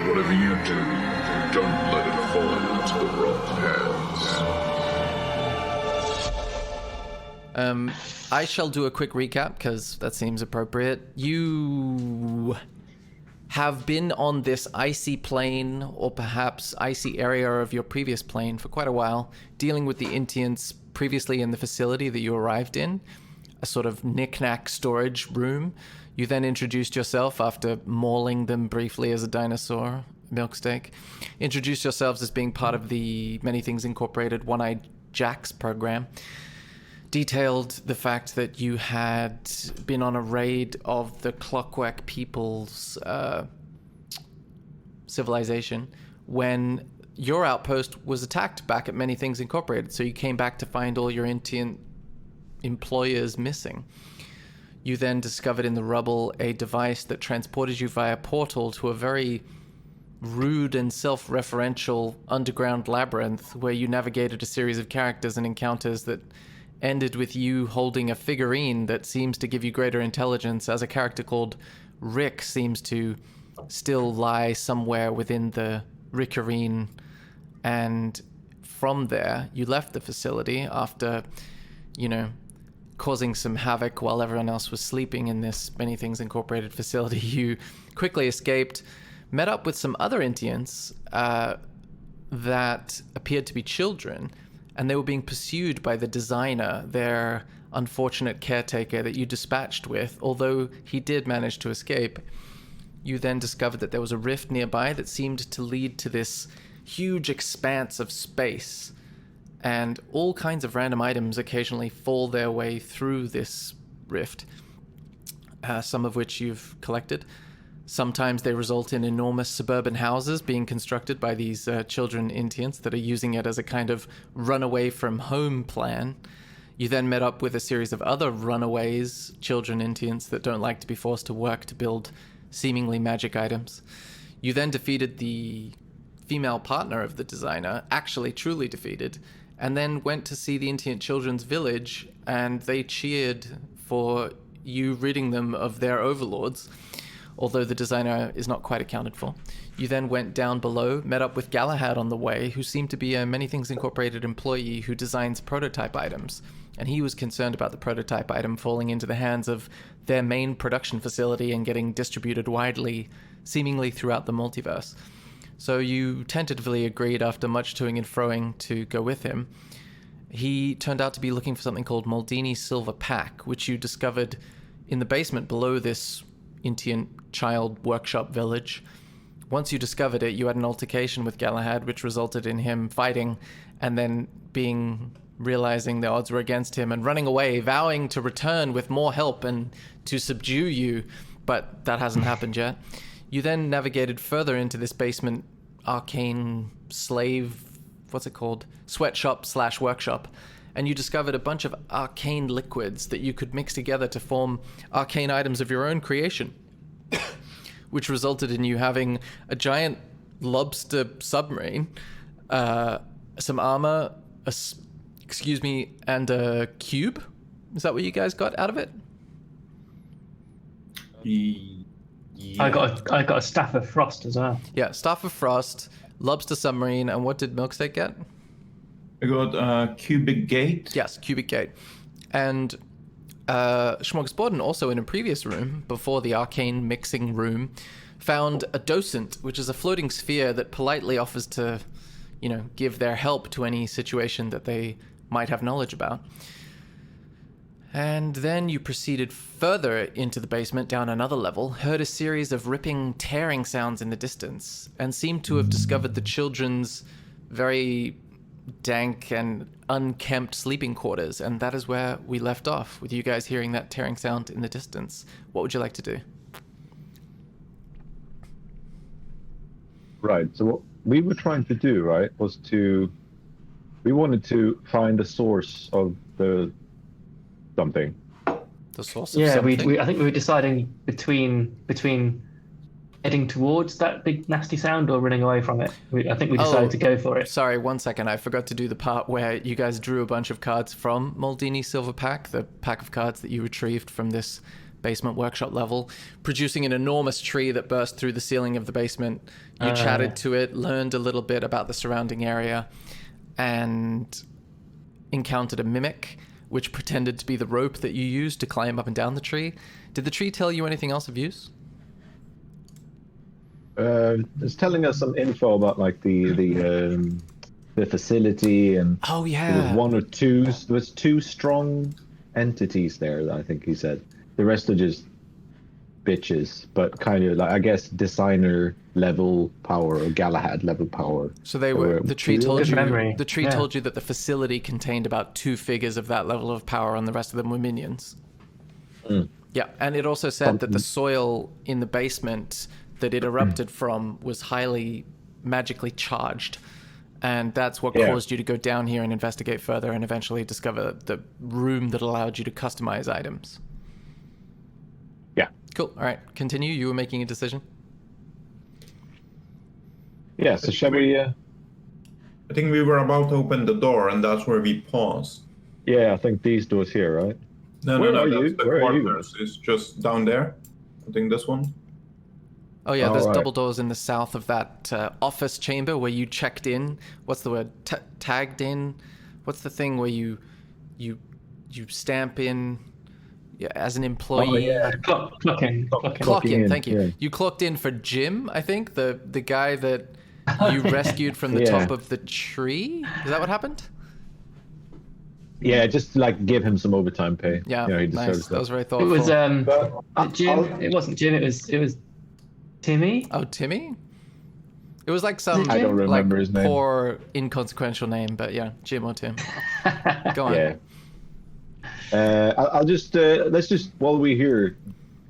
whatever you do, don't let it fall into the wrong hands. I shall do a quick recap because that seems appropriate. You have been on this icy plane, or perhaps icy area of your previous plane for quite a while, dealing with the Intiants previously in the facility that you arrived in, a sort of knick-knack storage room. You then introduced yourself after mauling them briefly as a dinosaur, Milksteak. Introduced yourselves as being part of the Many Things Incorporated One-Eyed Jacks program. Detailed the fact that you had been on a raid of the Clockwork People's civilization when your outpost was attacked back at Many Things Incorporated, so you came back to find all your Intient employers missing. You then discovered in the rubble a device that transported you via portal to a very rude and self-referential underground labyrinth where you navigated a series of characters and encounters that ended with you holding a figurine that seems to give you greater intelligence, as a character called Rick seems to still lie somewhere within the Rickarine. And from there, you left the facility after, causing some havoc while everyone else was sleeping in this Many Things Incorporated facility. You quickly escaped, met up with some other Intiants that appeared to be children, and they were being pursued by the designer, their unfortunate caretaker that you dispatched with, although he did manage to escape. You then discovered that there was a rift nearby that seemed to lead to this huge expanse of space, and all kinds of random items occasionally fall their way through this rift, some of which you've collected. Sometimes they result in enormous suburban houses being constructed by these children Intiants that are using it as a kind of runaway from home plan. You then met up with a series of other runaways, children Intiants that don't like to be forced to work to build seemingly magic items. You then defeated the female partner of the designer, actually truly defeated, and then went to see the Intient Children's Village, and they cheered for you ridding them of their overlords, although the designer is not quite accounted for. You then went down below, met up with Galahad on the way, who seemed to be a Many Things Incorporated employee who designs prototype items, and he was concerned about the prototype item falling into the hands of their main production facility and getting distributed widely, seemingly throughout the multiverse. So you tentatively agreed, after much toing and froing, to go with him. He turned out to be looking for something called Maldini's Silver Pack, which you discovered in the basement below this Intient child workshop village. Once you discovered it, you had an altercation with Galahad, which resulted in him fighting and then realizing the odds were against him and running away, vowing to return with more help and to subdue you, but that hasn't happened yet. You then navigated further into this basement arcane sweatshop/workshop, and you discovered a bunch of arcane liquids that you could mix together to form arcane items of your own creation, which resulted in you having a giant lobster submarine, some armor, and a cube. Is that what you guys got out of it? Yeah. I got a staff of frost as well. Yeah, staff of frost, lobster submarine, and what did Milksteak get? I got cubic gate. Yes, cubic gate. And Schmorgasborden, also in a previous room, before the arcane mixing room, found a docent, which is a floating sphere that politely offers to, give their help to any situation that they might have knowledge about. And then you proceeded further into the basement, down another level, heard a series of ripping, tearing sounds in the distance, and seemed to have discovered the children's very dank and unkempt sleeping quarters, and that is where we left off, with you guys hearing that tearing sound in the distance. What would you like to do? Right, so what we were trying to do, right, was we wanted to find the source of the something. The source of something? I think we were deciding between heading towards that big nasty sound or running away from it. I think we decided to go for it. Sorry, 1 second. I forgot to do the part where you guys drew a bunch of cards from Maldini's Silver Pack, the pack of cards that you retrieved from this basement workshop level, producing an enormous tree that burst through the ceiling of the basement. You chatted to it, learned a little bit about the surrounding area, and encountered a mimic, which pretended to be the rope that you used to climb up and down the tree. Did the tree tell you anything else of use? It's telling us some info about like the facility, and Oh, there was yeah. one or two. There was two strong entities there. I think he said. The rest are just bitches, but kind of like, I guess, designer level power or Galahad level power. So the tree told Good you memory. the tree Yeah. told you that the facility contained about 2 figures of that level of power, and the rest of them were minions. Yeah, and it also said that the soil in the basement that it erupted from was highly magically charged, and that's what caused you to go down here and investigate further, and eventually discover the room that allowed you to customize items. Yeah. Cool. All right, continue. You were making a decision. Yeah. So shall we? I think we were about to open the door, and that's where we paused. Yeah, I think these doors here, right? No, Where no, are no. you? That's the Where are you? quarters. It's just down there. I think this one. Oh yeah, there's All right. double doors in the south of that office chamber where you checked in. What's the word? Tagged in. What's the thing where you stamp in as an employee? Clock in. Clock Clocking in. in, Thank you. yeah. You clocked in for Jim, I think, the guy that you rescued from the Yeah. top of the tree. Is that what happened? Yeah, just like give him some overtime pay. Yeah, You know, he nice. deserves That was very It thoughtful. was Jim. It wasn't Jim. It was Timmy. Oh, Timmy? It was like some I don't remember like his name. poor inconsequential name, but yeah, Jim or Tim. Go on. Yeah. I'll just let's just while we're here,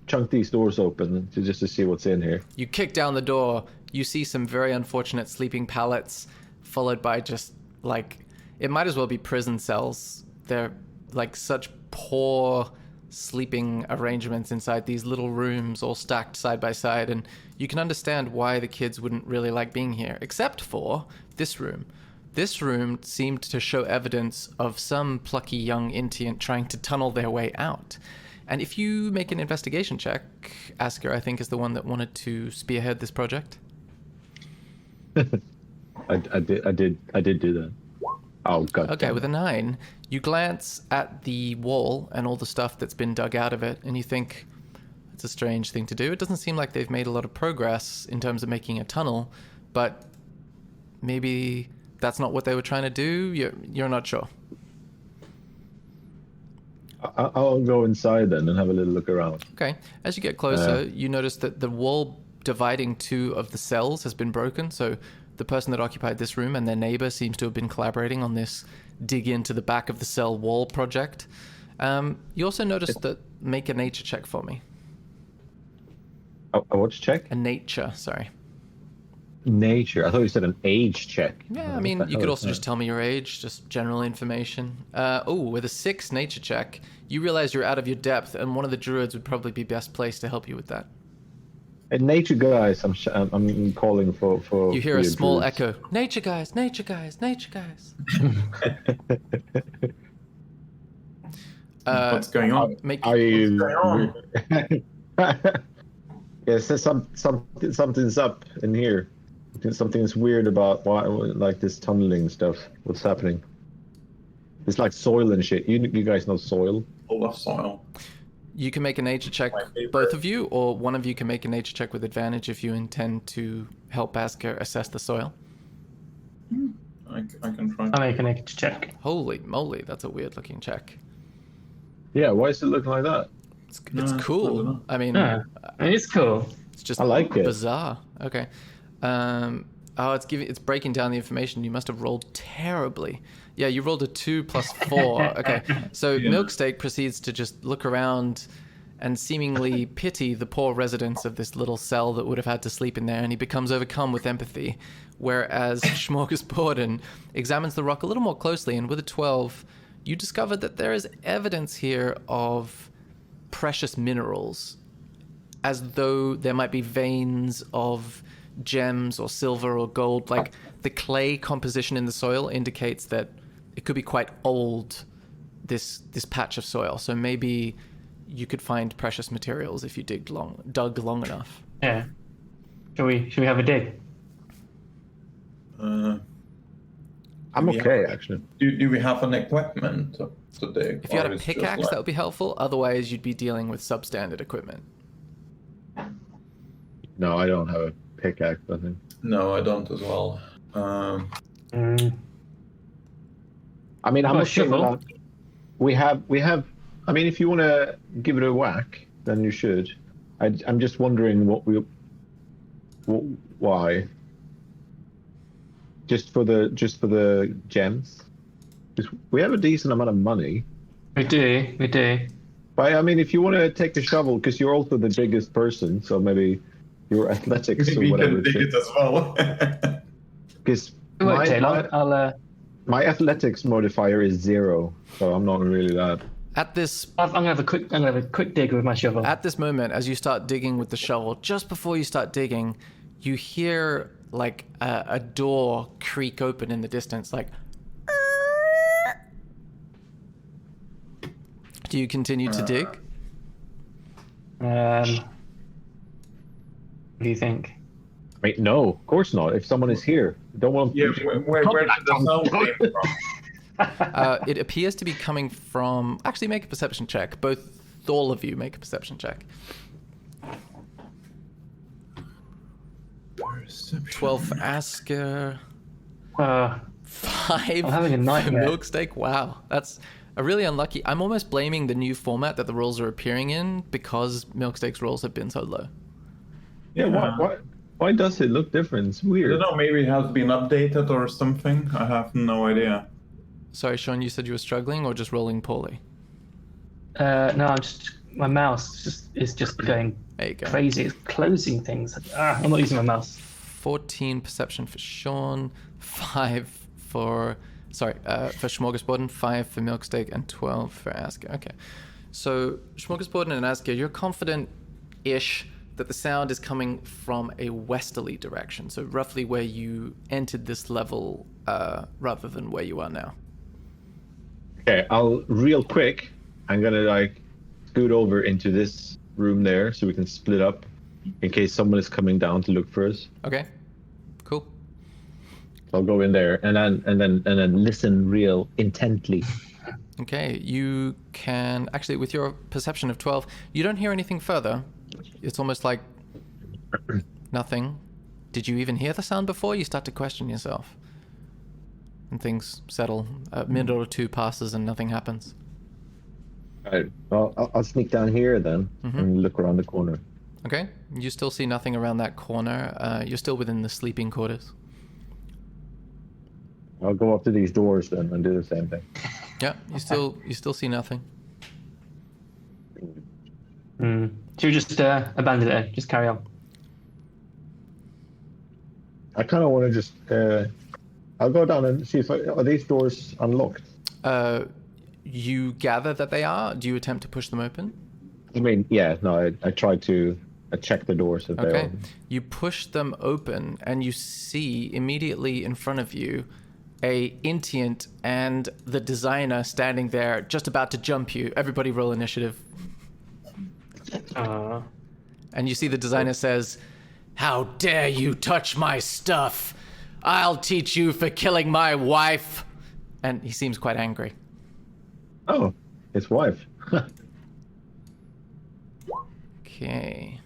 chunk these doors open to see what's in here. You kick down the door, you see some very unfortunate sleeping pallets, followed by just like, it might as well be prison cells. They're like such poor sleeping arrangements inside these little rooms, all stacked side by side, and you can understand why the kids wouldn't really like being here, except for this room. This room seemed to show evidence of some plucky young Intient trying to tunnel their way out. And if you make an investigation check, Asker, I think, is the one that wanted to spearhead this project. I did do that. Oh god. Okay, damn with it. a 9, you glance at the wall and all the stuff that's been dug out of it, and you think, it's a strange thing to do. It doesn't seem like they've made a lot of progress in terms of making a tunnel, but maybe that's not what they were trying to do. You're not sure. I'll go inside then and have a little look around. Okay. As you get closer, you notice that the wall dividing 2 of the cells has been broken. So the person that occupied this room and their neighbor seems to have been collaborating on this dig into the back of the cell wall project. You also notice that, make a nature check for me. A what check? A nature, sorry. Nature. I thought you said an age check. Yeah, I What mean, the you hell could is also that? just tell me your age, just general information. With a 6 nature check, you realize you're out of your depth, and one of the druids would probably be best placed to help you with that. Hey, nature guys, I'm calling for. You hear for a your small druids. echo. Nature guys, nature guys, nature guys. What's going on? Make Are you? What's going on? Yeah, so something's up in here. Something's weird about why, like this tunneling stuff. What's happening? It's like soil and shit. You guys know soil. Full of soil. You can make a nature check, My favorite. both of you, or one of you can make a nature check with advantage if you intend to help Asker assess the soil. I can try. I make a nature check. Holy moly, that's a weird looking check. Yeah, why is it looking like that? It's I don't cool. know. I mean, Yeah, it's cool. it's just I like it. bizarre. Okay. It's breaking down the information. You must have rolled terribly. Yeah, you rolled a 2 plus 4. Okay. So Yeah. Milksteak proceeds to just look around and seemingly pity the poor residents of this little cell that would have had to sleep in there, and he becomes overcome with empathy. Whereas Smorgasborden examines the rock a little more closely, and with a 12, you discover that there is evidence here of precious minerals, as though there might be veins of gems or silver or gold. Like the clay composition in the soil indicates that it could be quite old, this patch of soil. So maybe you could find precious materials if you dug long enough. Yeah. Should we have a dig? Uh, I'm do we okay, have- actually. Do we have an equipment to dig? If you had or a it's just pickaxe, like- that would be helpful. Otherwise, you'd be dealing with substandard equipment. No, I don't have a pickaxe, I think. No, I don't as well. I mean, I'm Got a okay with shovel. that. We have. I mean, if you want to give it a whack, then you should. I'm just wondering why. Just for the gems. 'Cause we have a decent amount of money. We do. But I mean, if you want to take a shovel, because you're also the biggest person, so maybe your athletics or we whatever. can dig it as well. Because It won't take long. my athletics modifier is 0, so I'm not really that. I'm gonna have a quick dig with my shovel. At this moment, as you start digging with the shovel, just before you start digging, you hear like a door creak open in the distance, like. Do you continue to dig? What do you think? Wait, no, of course not. If someone is here, I don't want. Yeah, where did the sound came from? It appears to be coming from. Actually, make a perception check. All of you make a perception check. 12 for Asker. 5 I'm having a for nightmare. Milksteak. Wow, that's a really unlucky. I'm almost blaming the new format that the rolls are appearing in because Milksteak's rolls have been so low. Yeah, why does it look different? It's I weird. don't know, maybe it has been updated or something. I have no idea. Sorry, Sean, you said you were struggling or just rolling poorly? No, my mouse is just going There you go. crazy. It's closing things. I'm not using my mouse. 14 perception for Sean, 5 for Smorgasborden, 5 for Milksteak, and 12 for Asker. Okay. So, Smorgasborden and Asker, you're confident-ish that the sound is coming from a westerly direction, so roughly where you entered this level rather than where you are now. Okay, real quick, I'm gonna scoot over into this room there so we can split up in case someone is coming down to look for us. Okay. Cool. I'll go in there and then listen real intently. Okay, you can actually, with your perception of 12, you don't hear anything further. It's almost like nothing. Did you even hear the sound before? You start to question yourself. And things settle. A minute or two passes and nothing happens. Alright, well, I'll sneak down here then and look around the corner. Okay, you still see nothing around that corner. You're still within the sleeping quarters. I'll go up to these doors then and do the same thing. Yeah, you still see nothing. Should we just abandon it? Just carry on. I kind of want to just. I'll go down and see if are these doors unlocked. You gather that they are. Do you attempt to push them open? I mean, yeah, no, I tried to. I checked the doors if they Okay. are. You push them open and you see immediately in front of you a Intient and the designer standing there just about to jump you. Everybody roll initiative. And you see the designer says, "How dare you touch my stuff? I'll teach you for killing my wife." And he seems quite angry. Oh, his wife. Okay.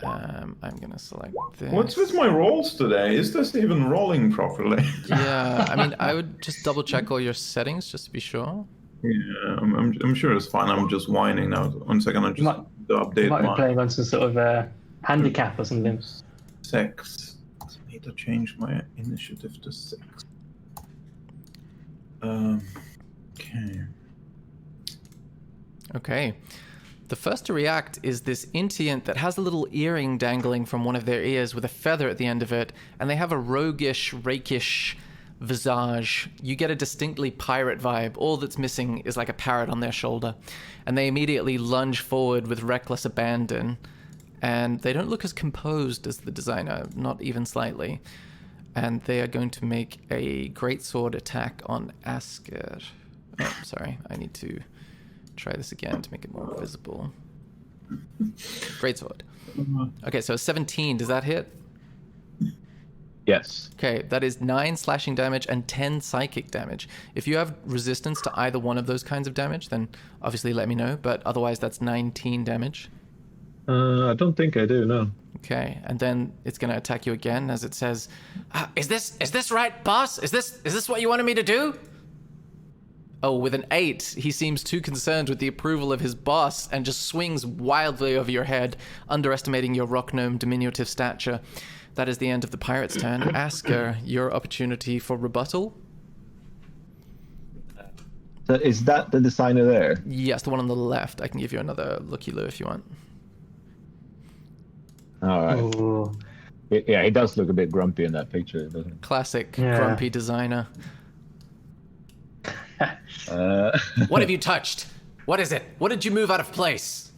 I'm gonna select this. What's with my rolls today? Is this even rolling properly? Yeah, I mean, I would just double check all your settings just to be sure. Yeah, I'm sure it's fine. I'm just whining now. 1 second, I just might- update Might be my playing on some sort of handicap or something. 6. I need to change my initiative to 6. Okay. Okay. The first to react is this Intient that has a little earring dangling from one of their ears with a feather at the end of it, and they have a roguish, rakish visage. You get a distinctly pirate vibe. All that's missing is like a parrot on their shoulder. And they immediately lunge forward with reckless abandon. And they don't look as composed as the designer, not even slightly. And they are going to make a greatsword attack on Asker. Oh, sorry. I need to Try this again to make it more visible. Greatsword. Okay, so 17, does that hit? Yes. Okay, that is 9 slashing damage and 10 psychic damage. If you have resistance to either one of those kinds of damage, then obviously let me know, but otherwise that's 19 damage. I don't think I do, no. Okay, and then it's going to attack you again as it says, is this right, boss? Is this what you wanted me to do? Oh, with an 8, he seems too concerned with the approval of his boss and just swings wildly over your head, underestimating your rock gnome diminutive stature. That is the end of the pirate's turn. Asker, your opportunity for rebuttal. So is that the designer there? Yes, the one on the left. I can give you another looky-loo if you want. All right. Ooh. Yeah, he does look a bit grumpy in that picture, doesn't he? Classic Yeah. grumpy designer. What have you touched? What is it? What did you move out of place?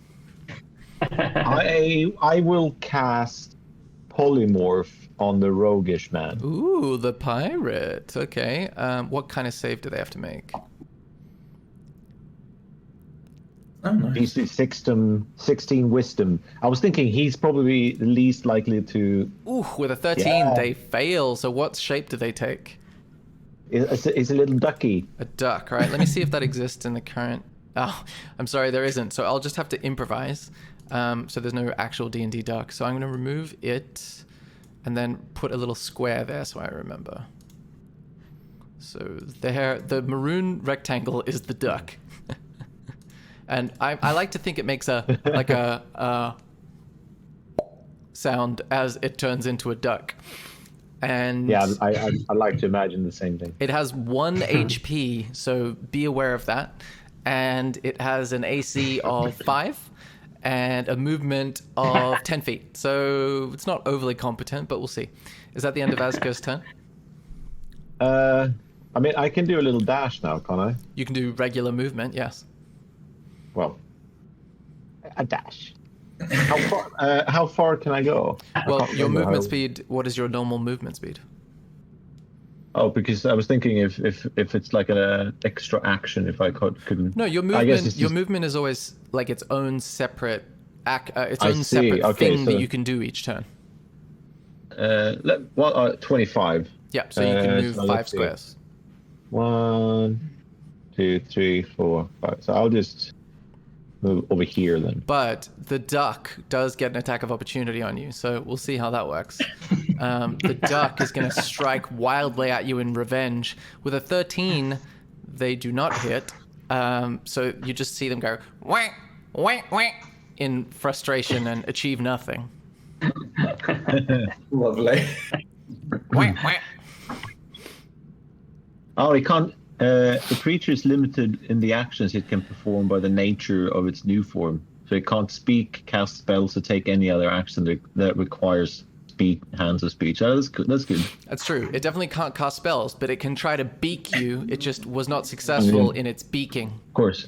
I will cast polymorph on the roguish man. Ooh, the pirate. Okay. What kind of save do they have to make? Oh, nice. He's 16 wisdom. I was thinking he's probably the least likely to. Ooh, with a 13, Yeah. they fail. So what shape do they take? It's a little ducky. A duck, right? Let me see if that exists in the current... Oh, I'm sorry, there isn't. So I'll just have to improvise. So there's no actual D&D duck. So I'm going to remove it and then put a little square there so I remember. So there, the maroon rectangle is the duck. And I like to think it makes a sound as it turns into a duck. And Yeah, I like to imagine the same thing. it has 1 HP, so be aware of that. And it has an AC of 5 and a movement of 10 feet. So it's not overly competent, but we'll see. Is that the end of Asker's turn? I mean, I can do a little dash now, can't I? You can do regular movement, yes. Well, a dash. How far can I go? Well, can't your remember movement how- speed, what is your normal movement speed? Oh, because I was thinking if it's like an extra action, if I couldn't. No, your I guess movement it's your just- movement is always like its own separate its I own see. separate Okay, thing so- that you can do each turn. 25. Yeah, so you can move so 5 let's see. squares. 1, 2, 3, 4, 5. So I'll just move over here then. But the duck does get an attack of opportunity on you, so we'll see how that works. The duck is going to strike wildly at you in revenge. With a 13, they do not hit. So you just see them go whack, whack, whack in frustration and achieve nothing. Lovely. Whack, whack. Oh, it can't. The creature is limited in the actions it can perform by the nature of its new form. So it can't speak, cast spells, or take any other action that requires hands of speech. Oh, that's good. That's good. That's true. It definitely can't cast spells, but it can try to beak you. It just was not successful in its beaking. Of course.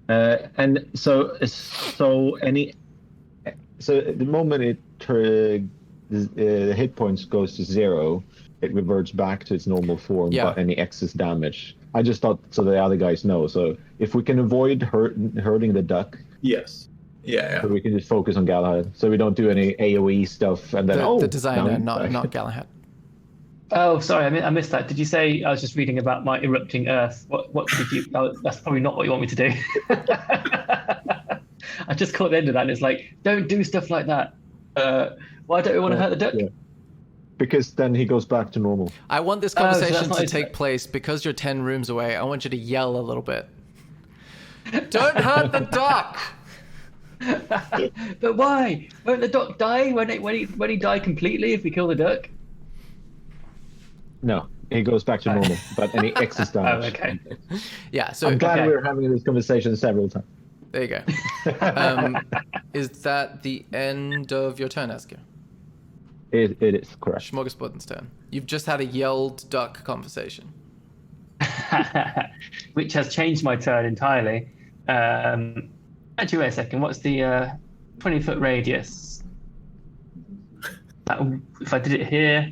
And so the moment the hit points goes to 0, it reverts back to its normal form. Yeah. But any excess damage. I just thought so the other guys know. So if we can avoid hurting the duck, Yes. Yeah. so we can just focus on Galahad. So we don't do any AOE stuff and then The designer, no. not Galahad. Oh, sorry, I missed that. Did you say I was just reading about my erupting Earth? What did you? Oh, that's probably not what you want me to do. I just caught the end of that, and it's like, don't do stuff like that. Why don't we want to hurt the duck? Yeah. Because then he goes back to normal. I want this so that's conversation not to his- take place because you're 10 rooms away. I want you to yell a little bit. Don't hurt the duck! But why? Won't the duck die when he die completely if we kill the duck? No, he goes back to normal. But any excess damage. Oh, okay. Yeah, so I'm glad Okay. we're having this conversation several times. there you go. Is that the end of your turn, Asker? It is correct. Smorgasbord's turn. You've just had a yelled duck conversation. Which has changed my turn entirely. Actually, wait a second. What's the 20-foot radius? If I did it here,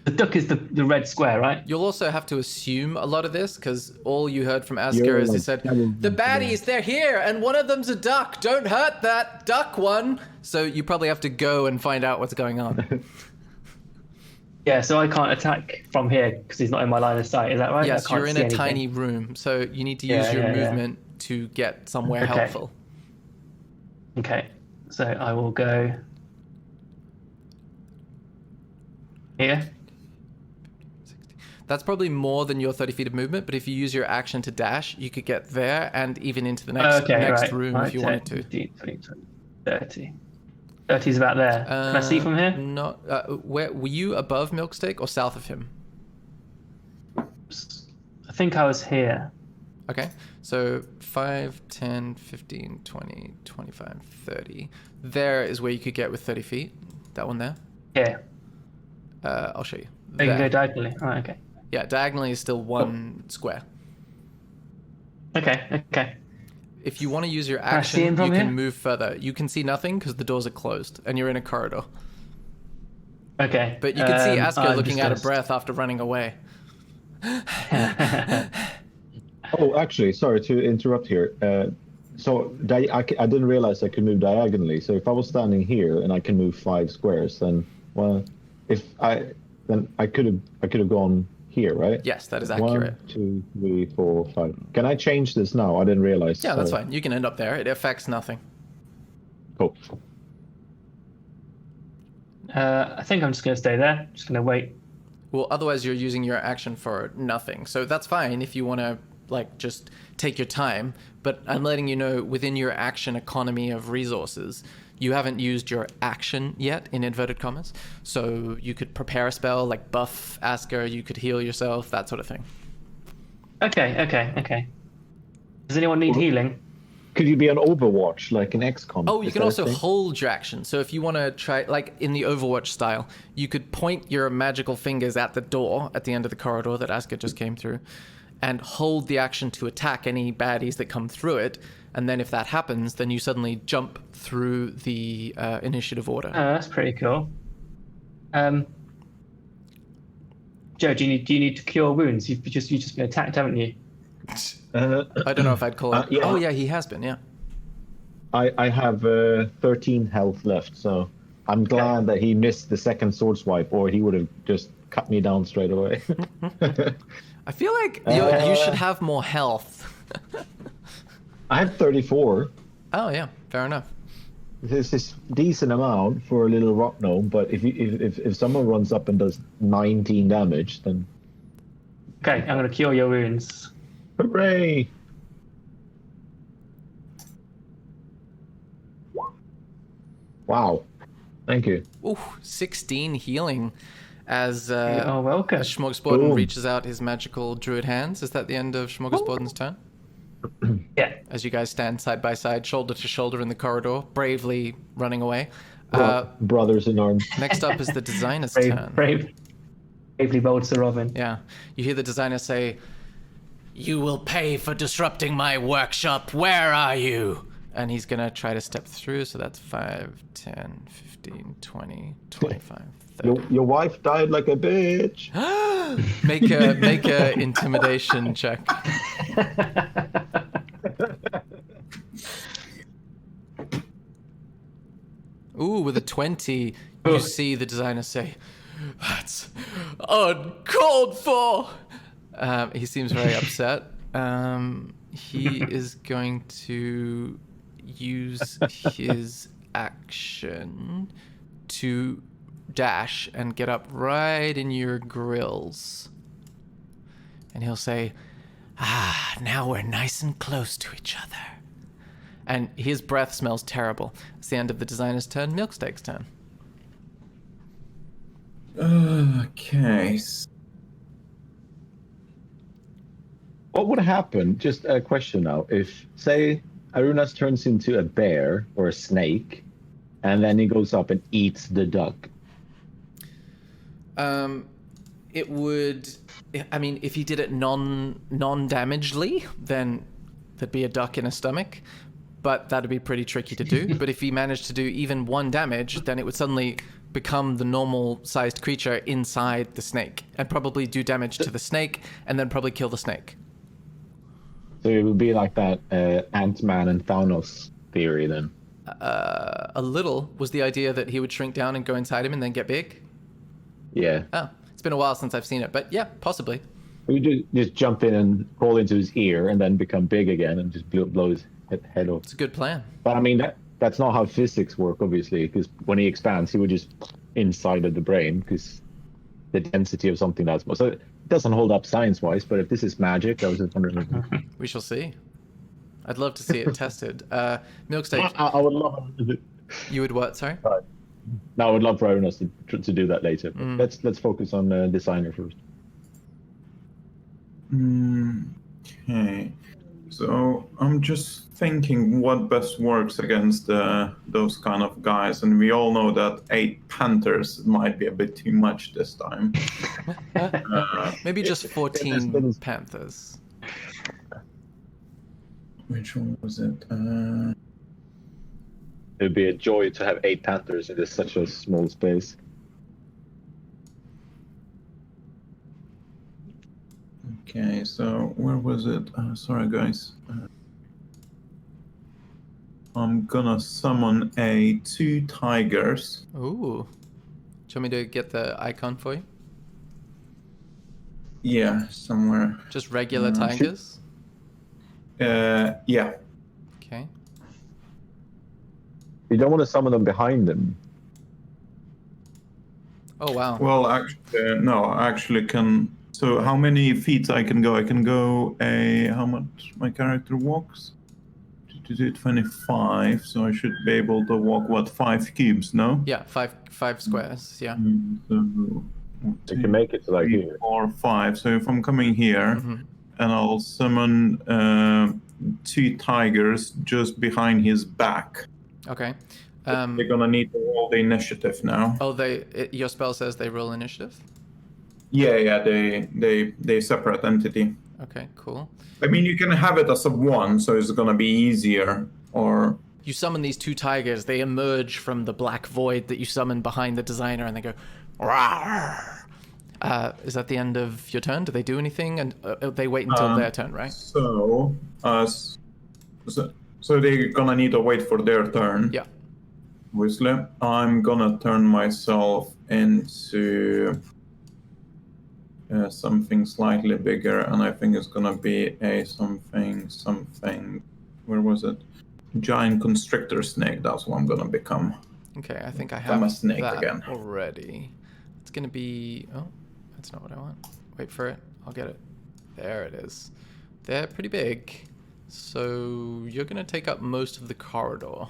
The duck is the red square, right? You'll also have to assume a lot of this because all you heard from Asker You're is he like said, double "The baddies, they're here, and one of them's a duck. Don't hurt that duck one." So you probably have to go and find out what's going on. Yeah, so I can't attack from here because he's not in my line of sight. Is that right? Yes, I can't you're in see a anything. tiny room, so you need to use Yeah, your yeah, yeah. movement to get somewhere Okay. helpful. Okay, so I will go here. That's probably more than your 30 feet of movement, but if you use your action to dash, you could get there and even into the next Right. room if you 10, wanted to. 15, 20, 30. 30 is about there. Can I see from here? No, where were you, above Milksteak or south of him? I think I was here. Okay, so 5, 10, 15, 20, 25, 30. There is where you could get with 30 feet. That one there. Here. I'll show you. Oh, you can go There. diagonally. Oh, okay. Yeah, diagonally is still one square. Okay. If you want to use your I see him action, from you can here? move further. You can see nothing because the doors are closed and you're in a corridor. Okay. But you can see Asker I'm looking just out of gonna- breath after running away. Oh, actually, sorry to interrupt here. So I didn't realize I could move diagonally. So if I was standing here and I can move 5 squares, then I could have gone here, right? Yes, that is 1, accurate. 2, 3, 4, 5. Can I change this now? I didn't realize. Yeah, that's so- fine. You can end up there. It affects nothing. Cool. I think I'm just going to stay there. Just going to wait. Well, otherwise you're using your action for nothing. So that's fine if you want to just take your time, but I'm letting you know within your action economy of resources, you haven't used your action yet, in inverted commas. So you could prepare a spell like buff Asker, you could heal yourself, that sort of thing. Okay. Does anyone need healing? Could you be on Overwatch like in XCOM? Oh, you Is can that a also thing? hold your action. So if you want to try, like in the Overwatch style, you could point your magical fingers at the door at the end of the corridor that Asker just came through and hold the action to attack any baddies that come through it. And then if that happens, then you suddenly jump through the initiative order. Oh, that's pretty cool. Joe, do you need to cure wounds? You've just been attacked, haven't you? I don't know if I'd call it. yeah. Oh, yeah, he has been, yeah. I have 13 health left, so I'm glad that he missed the second sword swipe, or he would have just cut me down straight away. I feel like you should have more health. I have 34. Oh, yeah, fair enough. This is decent amount for a little rock gnome, but if someone runs up and does 19 damage, then Okay, I'm going to cure your wounds. hooray! Wow, thank you. Ooh, 16 healing as You're welcome. as Schmoggsborden Boom. reaches out his magical druid hands. Is that the end of Schmoggsborden's turn? Yeah. As you guys stand side by side, shoulder to shoulder in the corridor, bravely running away. Brothers in arms. Next up is the designer's turn. Bravely bold Sir Robin. Yeah. You hear the designer say, "You will pay for disrupting my workshop. Where are you?" And he's going to try to step through. So that's 5, 10, 15, 20, 25, 30. Your wife died like a bitch. Make a intimidation check. Ooh, with a 20, you see the designer say, "That's uncalled for." He seems very upset. He is going to use his action to dash and get up right in your grills. And he'll say, now we're nice and close to each other. And his breath smells terrible. It's the end of the designer's turn. Milksteak's turn. Okay. What would happen, just a question now, if, say, Arunas turns into a bear or a snake, and then he goes up and eats the duck? It would, I mean, if he did it non-damagedly, then there'd be a duck in his stomach. but that'd be pretty tricky to do. But if he managed to do even 1 damage, then it would suddenly become the normal-sized creature inside the snake, and probably do damage to the snake, and then probably kill the snake. So it would be like that Ant-Man and Thanos theory then. A little was the idea that he would shrink down and go inside him and then get big. Yeah. Oh, it's been a while since I've seen it, but yeah, possibly. You just jump in and crawl into his ear and then become big again and just blow his head off. It's a good plan. But I mean, that's not how physics work, obviously, because when he expands, he would just inside of the brain, because the density of something that's more. So it doesn't hold up science-wise, but if this is magic, I was just wondering. We shall see. I'd love to see it tested. Milksteak, I would love it. you would what? Sorry? No, I would love for everyone else to do that later. Let's focus on designer first. Okay. So I'm just thinking what best works against those kind of guys, and we all know that 8 panthers might be a bit too much this time. Maybe just 14 panthers. Which one was it? It would be a joy to have 8 panthers in such a small space. Okay, so where was it? Sorry, guys. I'm gonna summon 2 tigers. Ooh. Do you want me to get the icon for you? Yeah, somewhere. Just regular tigers? Yeah. Okay. You don't want to summon them behind them. Oh, wow. Well, actually, no. I actually can. So, how many feet I can go? I can go how much my character walks? 25. So I should be able to walk 5 cubes? No. Yeah, five squares. Yeah. So, You can make it to like 3, here. 4, 5. So if I'm coming here, and I'll summon 2 tigers just behind his back. Okay. They're gonna need to roll the initiative now. Oh, your spell says they roll initiative? Yeah. They separate entity. Okay, cool. I mean, you can have it as a 1, so it's gonna be easier. Or You summon these 2 tigers. They emerge from the black void that you summoned behind the designer, and they go, "Rawr." Is that the end of your turn? Do they do anything? And they wait until their turn, right? so they're gonna need to wait for their turn. Yeah. Obviously, I'm gonna turn myself into something slightly bigger, and I think it's gonna be a something. Where was it? Giant constrictor snake. That's what I'm gonna become. Okay, I think I I'm have a snake that again. already. It's gonna be. Oh, that's not what I want. Wait for it. I'll get it. There it is. They're pretty big, so you're gonna take up most of the corridor.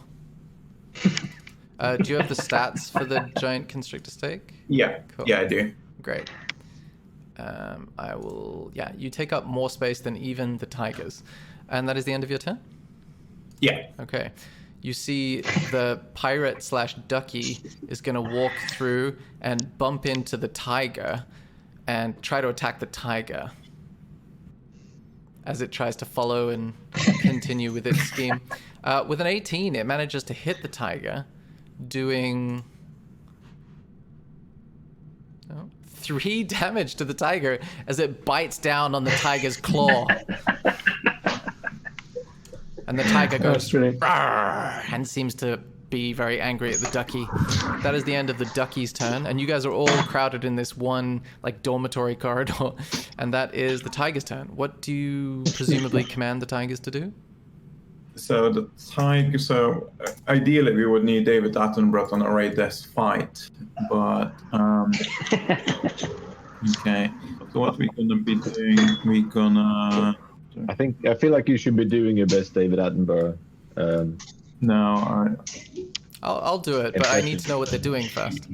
Do you have the stats for the giant constrictor snake? Yeah. Cool. Yeah, I do. Great. I will. Yeah, you take up more space than even the tigers, and that is the end of your turn. Yeah. Okay. You see the pirate/ducky is going to walk through and bump into the tiger and try to attack the tiger as it tries to follow and continue with its scheme. With an 18, it manages to hit the tiger, doing 3 damage to the tiger as it bites down on the tiger's claw. And the tiger goes "Rawr," and seems to be very angry at the ducky. That is the end of the ducky's turn, and you guys are all crowded in this one like dormitory corridor, and that is the tiger's turn. What do you presumably command the tigers to do? So the tiger. So ideally, we would need David Attenborough to narrate this fight, but okay. So what we're gonna be doing? We're gonna. I feel like you should be doing your best, David Attenborough. No. I'll do it, but I need to know what they're doing first.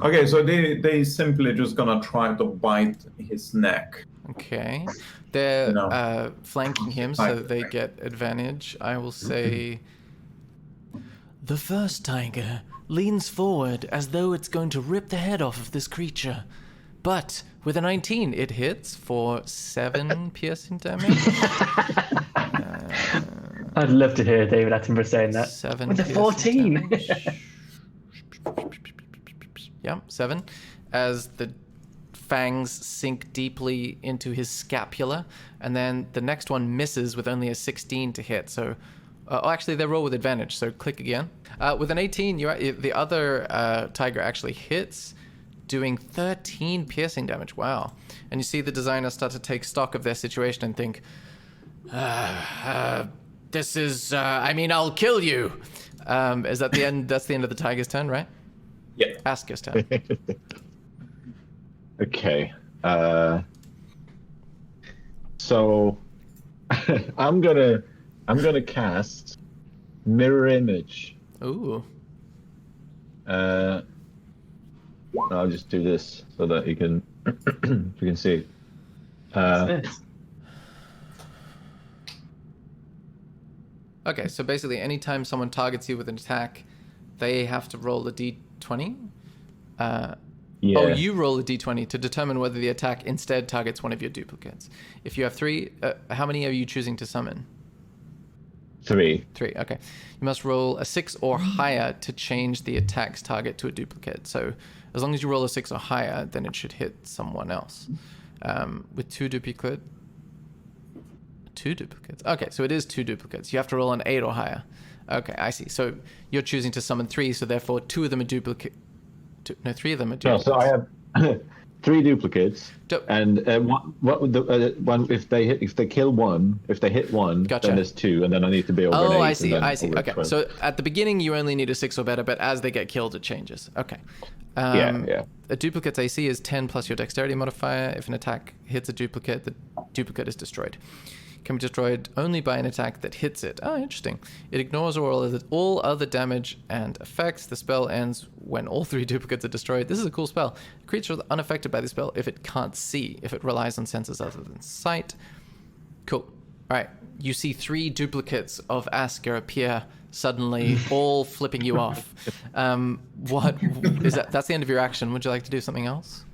Okay, so they simply just gonna try to bite his neck. Okay. They're No. flanking him, so they get advantage. I will say... The first tiger leans forward as though it's going to rip the head off of this creature. But with a 19, it hits for 7 piercing damage. I'd love to hear David Attenborough saying that. 7 With a piercing 14. damage. Yeah, 7. As the fangs sink deeply into his scapula, and then the next one misses with only a 16 to hit. So, actually, they roll with advantage. So click again. With an 18, the other tiger actually hits, doing 13 piercing damage. Wow! And you see the designer start to take stock of their situation and think, "This is. I mean, I'll kill you." Is that the end? That's the end of the tiger's turn, right? Yeah. Asker's turn. Okay. So I'm gonna cast mirror image. Ooh. I'll just do this so that you can you can see. Okay, so basically, anytime someone targets you with an attack, they have to roll a d20. Yeah. Oh, you roll a d20 to determine whether the attack instead targets one of your duplicates. If you have 3, how many are you choosing to summon? 3. 3, okay. You must roll a 6 or higher to change the attack's target to a duplicate. So as long as you roll a 6 or higher, then it should hit someone else. With 2 duplicates. 2 duplicates. Okay, so it is 2 duplicates. You have to roll an 8 or higher. Okay, I see. So you're choosing to summon 3, so therefore 2 of them are duplicate. 3 of them are No, duplicates. so I have 3 duplicates, and what would the one if they kill one, if they hit one, Gotcha. then there's 2, and then I need to be over an 8. Oh, I see. I see. over Okay, 12. so at the beginning you only need a 6 or better, but as they get killed, it changes. Okay. Yeah. A duplicate's AC is 10 plus your dexterity modifier. If an attack hits a duplicate, the duplicate is destroyed. Can be destroyed only by an attack that hits it. Oh, interesting. It ignores all other damage and effects. The spell ends when all 3 duplicates are destroyed. This is a cool spell. A creature is unaffected by the spell if it can't see, if it relies on senses other than sight. Cool. All right. You see 3 duplicates of Asker appear suddenly, all flipping you off. What is that? That's the end of your action. Would you like to do something else?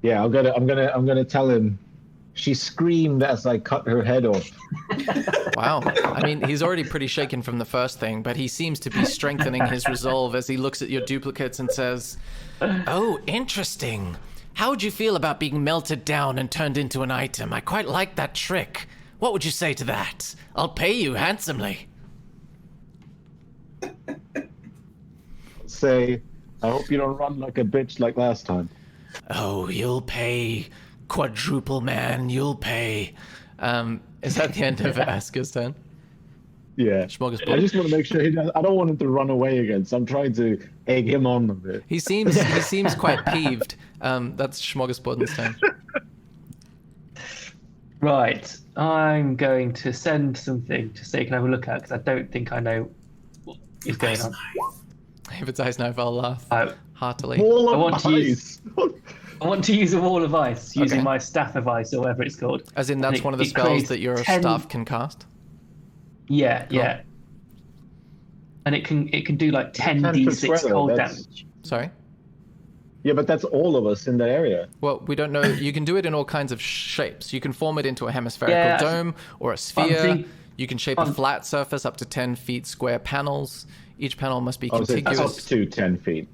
Yeah, I'm gonna tell him. She screamed as I cut her head off. Wow. I mean, he's already pretty shaken from the first thing, but he seems to be strengthening his resolve as he looks at your duplicates and says, "Oh, interesting. How would you feel about being melted down and turned into an item? I quite like that trick. What would you say to that? I'll pay you handsomely." Say, I hope you don't run like a bitch like last time. Oh, you'll pay, quadruple man, you'll pay. Is that the end of Asker's turn? Yeah. Smorgasbord. I just want to make sure he does. I don't want him to run away again, so I'm trying to egg him on a bit. He seems quite peeved. That's Smorgasbord's turn. Right, I'm going to send something just so you can have a look at because I don't think I know what is going on. If it's ice knife, I'll laugh heartily. Wall I of want to ice. I want to use a wall of ice using Okay. my staff of ice or whatever it's called. As in, that's And one of the it spells creates that your 10 staff can cast? Yeah, yeah. And it can do like 10 10 per square, d6 cold that's- damage. Sorry? Yeah, but that's all of us in the area. Well, we don't know. You can do it in all kinds of shapes. You can form it into a hemispherical Yeah, dome or a sphere. think- You can shape a flat surface up to 10 feet square panels. Each panel must be Oh, so it's contiguous. up to 10 feet.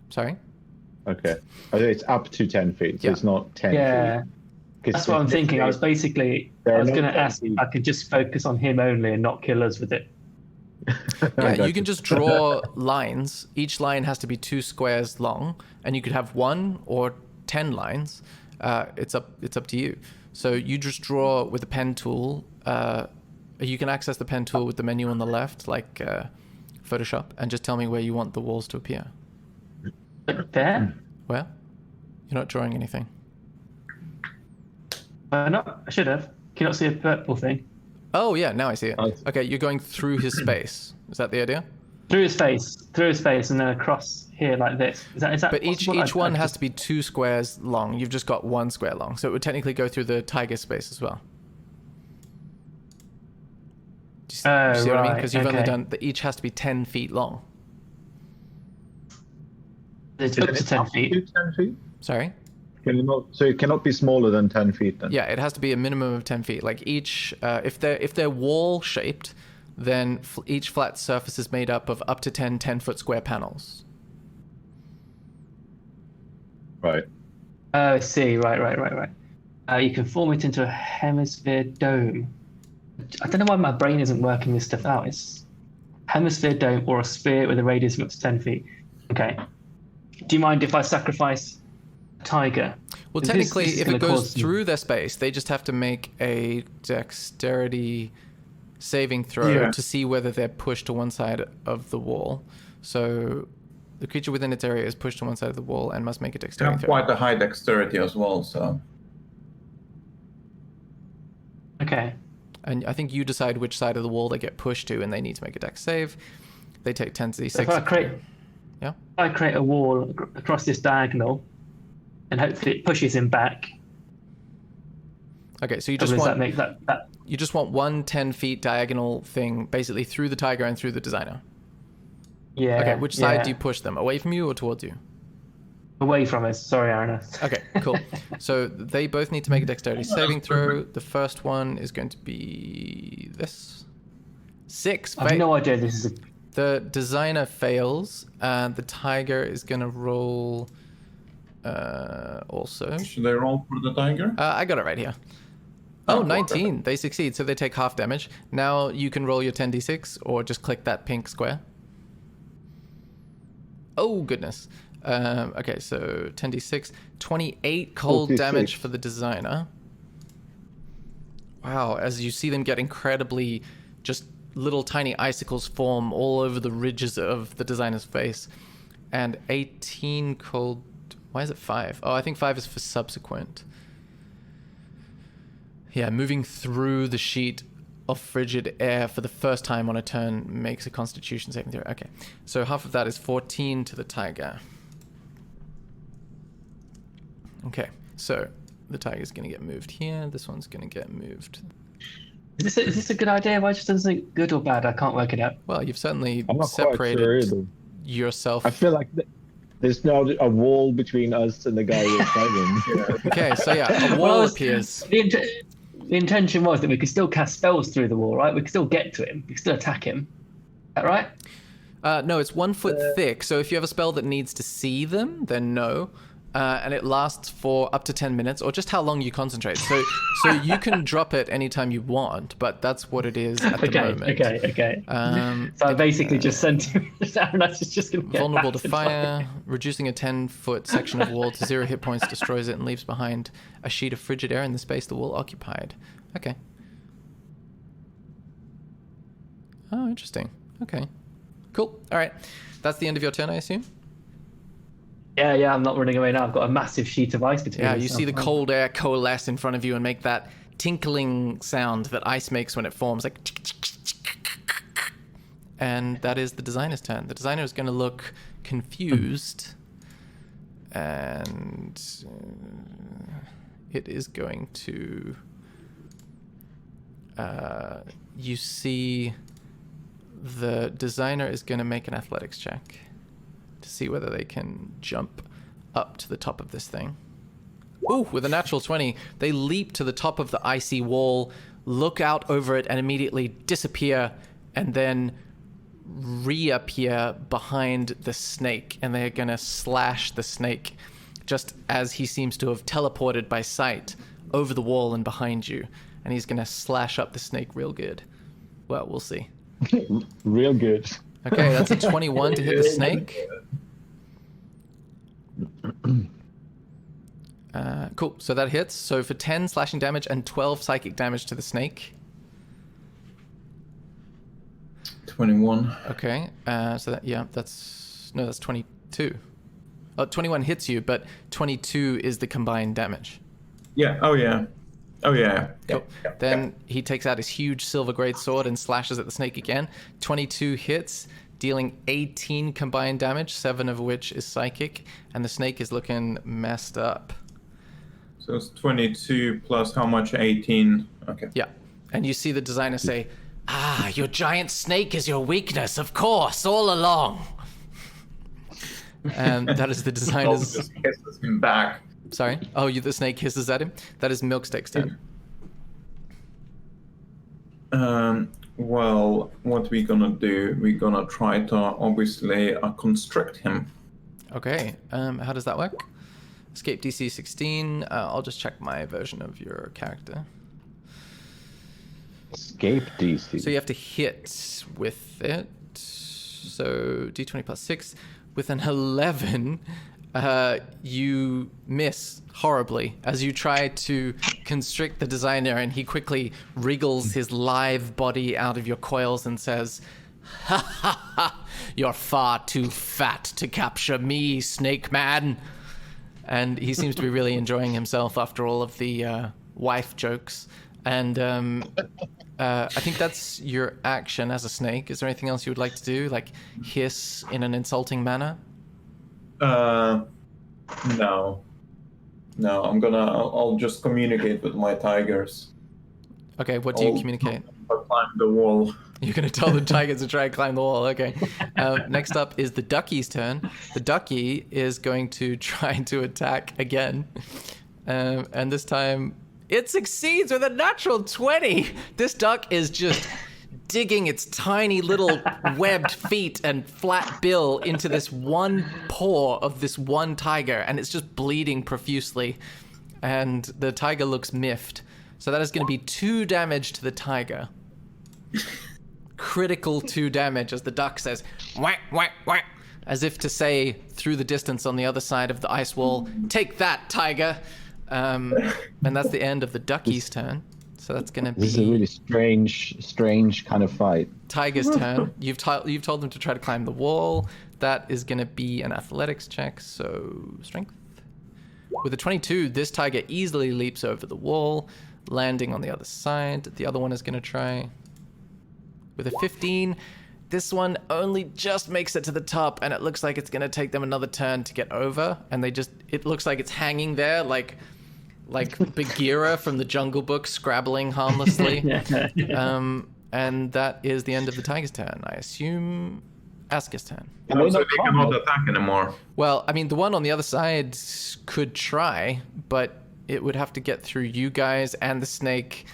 Sorry? Okay. Oh, it's up to 10 feet, so Yeah. it's not 10 Yeah, feet. 'Cause that's what I'm thinking. I was basically, There I are was no going to ask if I could just focus on him only and not kill us with it. Yeah, you can just draw lines. Each line has to be 2 squares long, and you could have 1 or 10 lines. It's up to you. So you just draw with the pen tool. You can access the pen tool with the menu on the left, like Photoshop, and just tell me where you want the walls to appear. There? Where? You're not drawing anything. Why not? I should have. Can you not see a purple thing? Oh yeah, now I see it. Oh. Okay, you're going through his space. Is that the idea? Through his face, and then across here like this. Is that But each possible? one has to be 2 squares long. You've just got 1 square long, so it would technically go through the tiger space as well. Do you see what I mean? right, Because you've only okay. done each has to be 10 feet long. It's up to 10 feet. 10 feet? Sorry. So it cannot be smaller than 10 feet then? Yeah, it has to be a minimum of 10 feet. Like each, if they're wall shaped, then each flat surface is made up of up to 10 10-foot square panels. Right. Oh, I see. Right. You can form it into a hemisphere dome. I don't know why my brain isn't working this stuff out. It's hemisphere dome or a sphere with a radius of up to 10 feet. Okay. Do you mind if I sacrifice a tiger? Well, This technically, is if gonna it goes cause- through their space, they just have to make a dexterity saving throw Yeah. to see whether they're pushed to one side of the wall. So the creature within its area is pushed to one side of the wall and must make a They dexterity have throw. quite a high dexterity as well, so. Okay. And I think you decide which side of the wall they get pushed to, and they need to make a dex save. They take 10d6. So if I create a wall across this diagonal, and hopefully it pushes him back. Okay, so you Does just want that make that? you just want one 10 feet diagonal thing, basically through the tiger and through the designer. Yeah. Okay, which side yeah. do you push them? Away from you or towards you? Away from us? Sorry, Arna. Okay, cool. So they both need to make a dexterity saving throw. The first one is going to be this. 6. I have no idea this is a. The designer fails, and the tiger is going to roll also. Should I roll for the tiger? I got it right here. Oh, Oh, okay. 19. They succeed, so they take half damage. Now you can roll your 10d6 or just click that pink square. Oh, goodness. Okay, so 10d6. 28 cold 46. damage for the designer. Wow, as you see them get incredibly just little tiny icicles form all over the ridges of the designer's face. And 18 cold... Why is it 5? Oh, I think 5 is for subsequent. Yeah, moving through the sheet of frigid air for the first time on a turn makes a constitution saving throw. Okay, so half of that is 14 to the tiger. Okay, so the tiger's going to get moved here. This one's going to get moved. Is this a good idea? Why just doesn't think good or bad? I can't work it out. Well, you've certainly I'm not quite separated sure either. yourself. I feel like there's now a wall between us and the guy with Simon. Okay, so yeah, a Well, wall appears. The intention was that we could still cast spells through the wall, right? We could still get to him. We could still attack him. Is that right? No, it's 1 foot thick, so if you have a spell that needs to see them, then no. And it lasts for up to 10 minutes, or just how long you concentrate. So you can drop it anytime you want, but that's what it is at the moment. Okay. So I basically just sent him down. That's just going to get Vulnerable to battered fire, reducing a 10-foot section of wall to 0 hit points, destroys it, and leaves behind a sheet of frigid air in the space the wall occupied. Okay. Oh, interesting. Okay. Cool. All right. That's the end of your turn, I assume? Yeah, I'm not running away now. I've got a massive sheet of ice between Yeah, us. you see the cold air coalesce in front of you and make that tinkling sound that ice makes when it forms, like... And that is the designer's turn. The designer is going to look confused, and it is going to... you see the designer is going to make an athletics check to see whether they can jump up to the top of this thing. Ooh, with a natural 20, they leap to the top of the icy wall, look out over it, and immediately disappear, and then reappear behind the snake. And they're going to slash the snake just as he seems to have teleported by sight over the wall and behind you. And he's going to slash up the snake real good. Well, we'll see. Real good. Okay, that's a 21 to hit the snake. Cool, so that hits. So for 10 slashing damage and 12 psychic damage to the snake. 21. Okay, so that, yeah, that's 22. 21 hits you, but 22 is the combined damage. Yeah, oh yeah. Cool. Then he takes out his huge silver greatsword and slashes at the snake again. 22 hits, dealing 18 combined damage, 7 of which is psychic, and the snake is looking messed up. So it's 22 plus how much? 18. Okay. Yeah. And you see the designer say, "Ah, your giant snake is your weakness, of course, all along." And that is the designer's... Just kisses him back. Sorry. Oh, the snake hisses at him. That is Milksteak's turn. Well, what we gonna do? We're gonna try to obviously constrict him. Okay. How does that work? Escape DC 16. I'll just check my version of your character. Escape DC. So you have to hit with it. So D20 plus 6. With an 11, you miss horribly as you try to constrict the designer, and he quickly wriggles his live body out of your coils and says, "Ha ha ha! You're far too fat to capture me, Snake Man." And he seems to be really enjoying himself after all of the wife jokes. And I think that's your action as a snake. Is there anything else you would like to do, like hiss in an insulting manner? No. I'll just communicate with my tigers. Okay, what do you communicate? I'll climb the wall. You're going to tell the tigers to try and climb the wall. Okay. Next up is the ducky's turn. The ducky is going to try to attack again. And this time it succeeds with a natural 20. This duck is just digging its tiny little webbed feet and flat bill into this one paw of this one tiger, and it's just bleeding profusely. And the tiger looks miffed. So that is going to be 2 damage to the tiger. Critical 2 damage as the duck says, "Whack, whack, whack," as if to say through the distance on the other side of the ice wall, "Take that, tiger." And that's the end of the ducky's turn. So that's going to be... This is a really strange kind of fight. Tiger's turn. You've told them to try to climb the wall. That is going to be an athletics check, so strength. With a 22, this tiger easily leaps over the wall, landing on the other side. The other one is going to try. With a 15, this one only just makes it to the top, and it looks like it's going to take them another turn to get over. And it looks like it's hanging there like Bagheera from the Jungle Book, scrabbling harmlessly. And that is the end of the tiger's turn. I assume Aska's turn. So they cannot attack anymore. Well, I mean, the one on the other side could try, but it would have to get through you guys and the snake.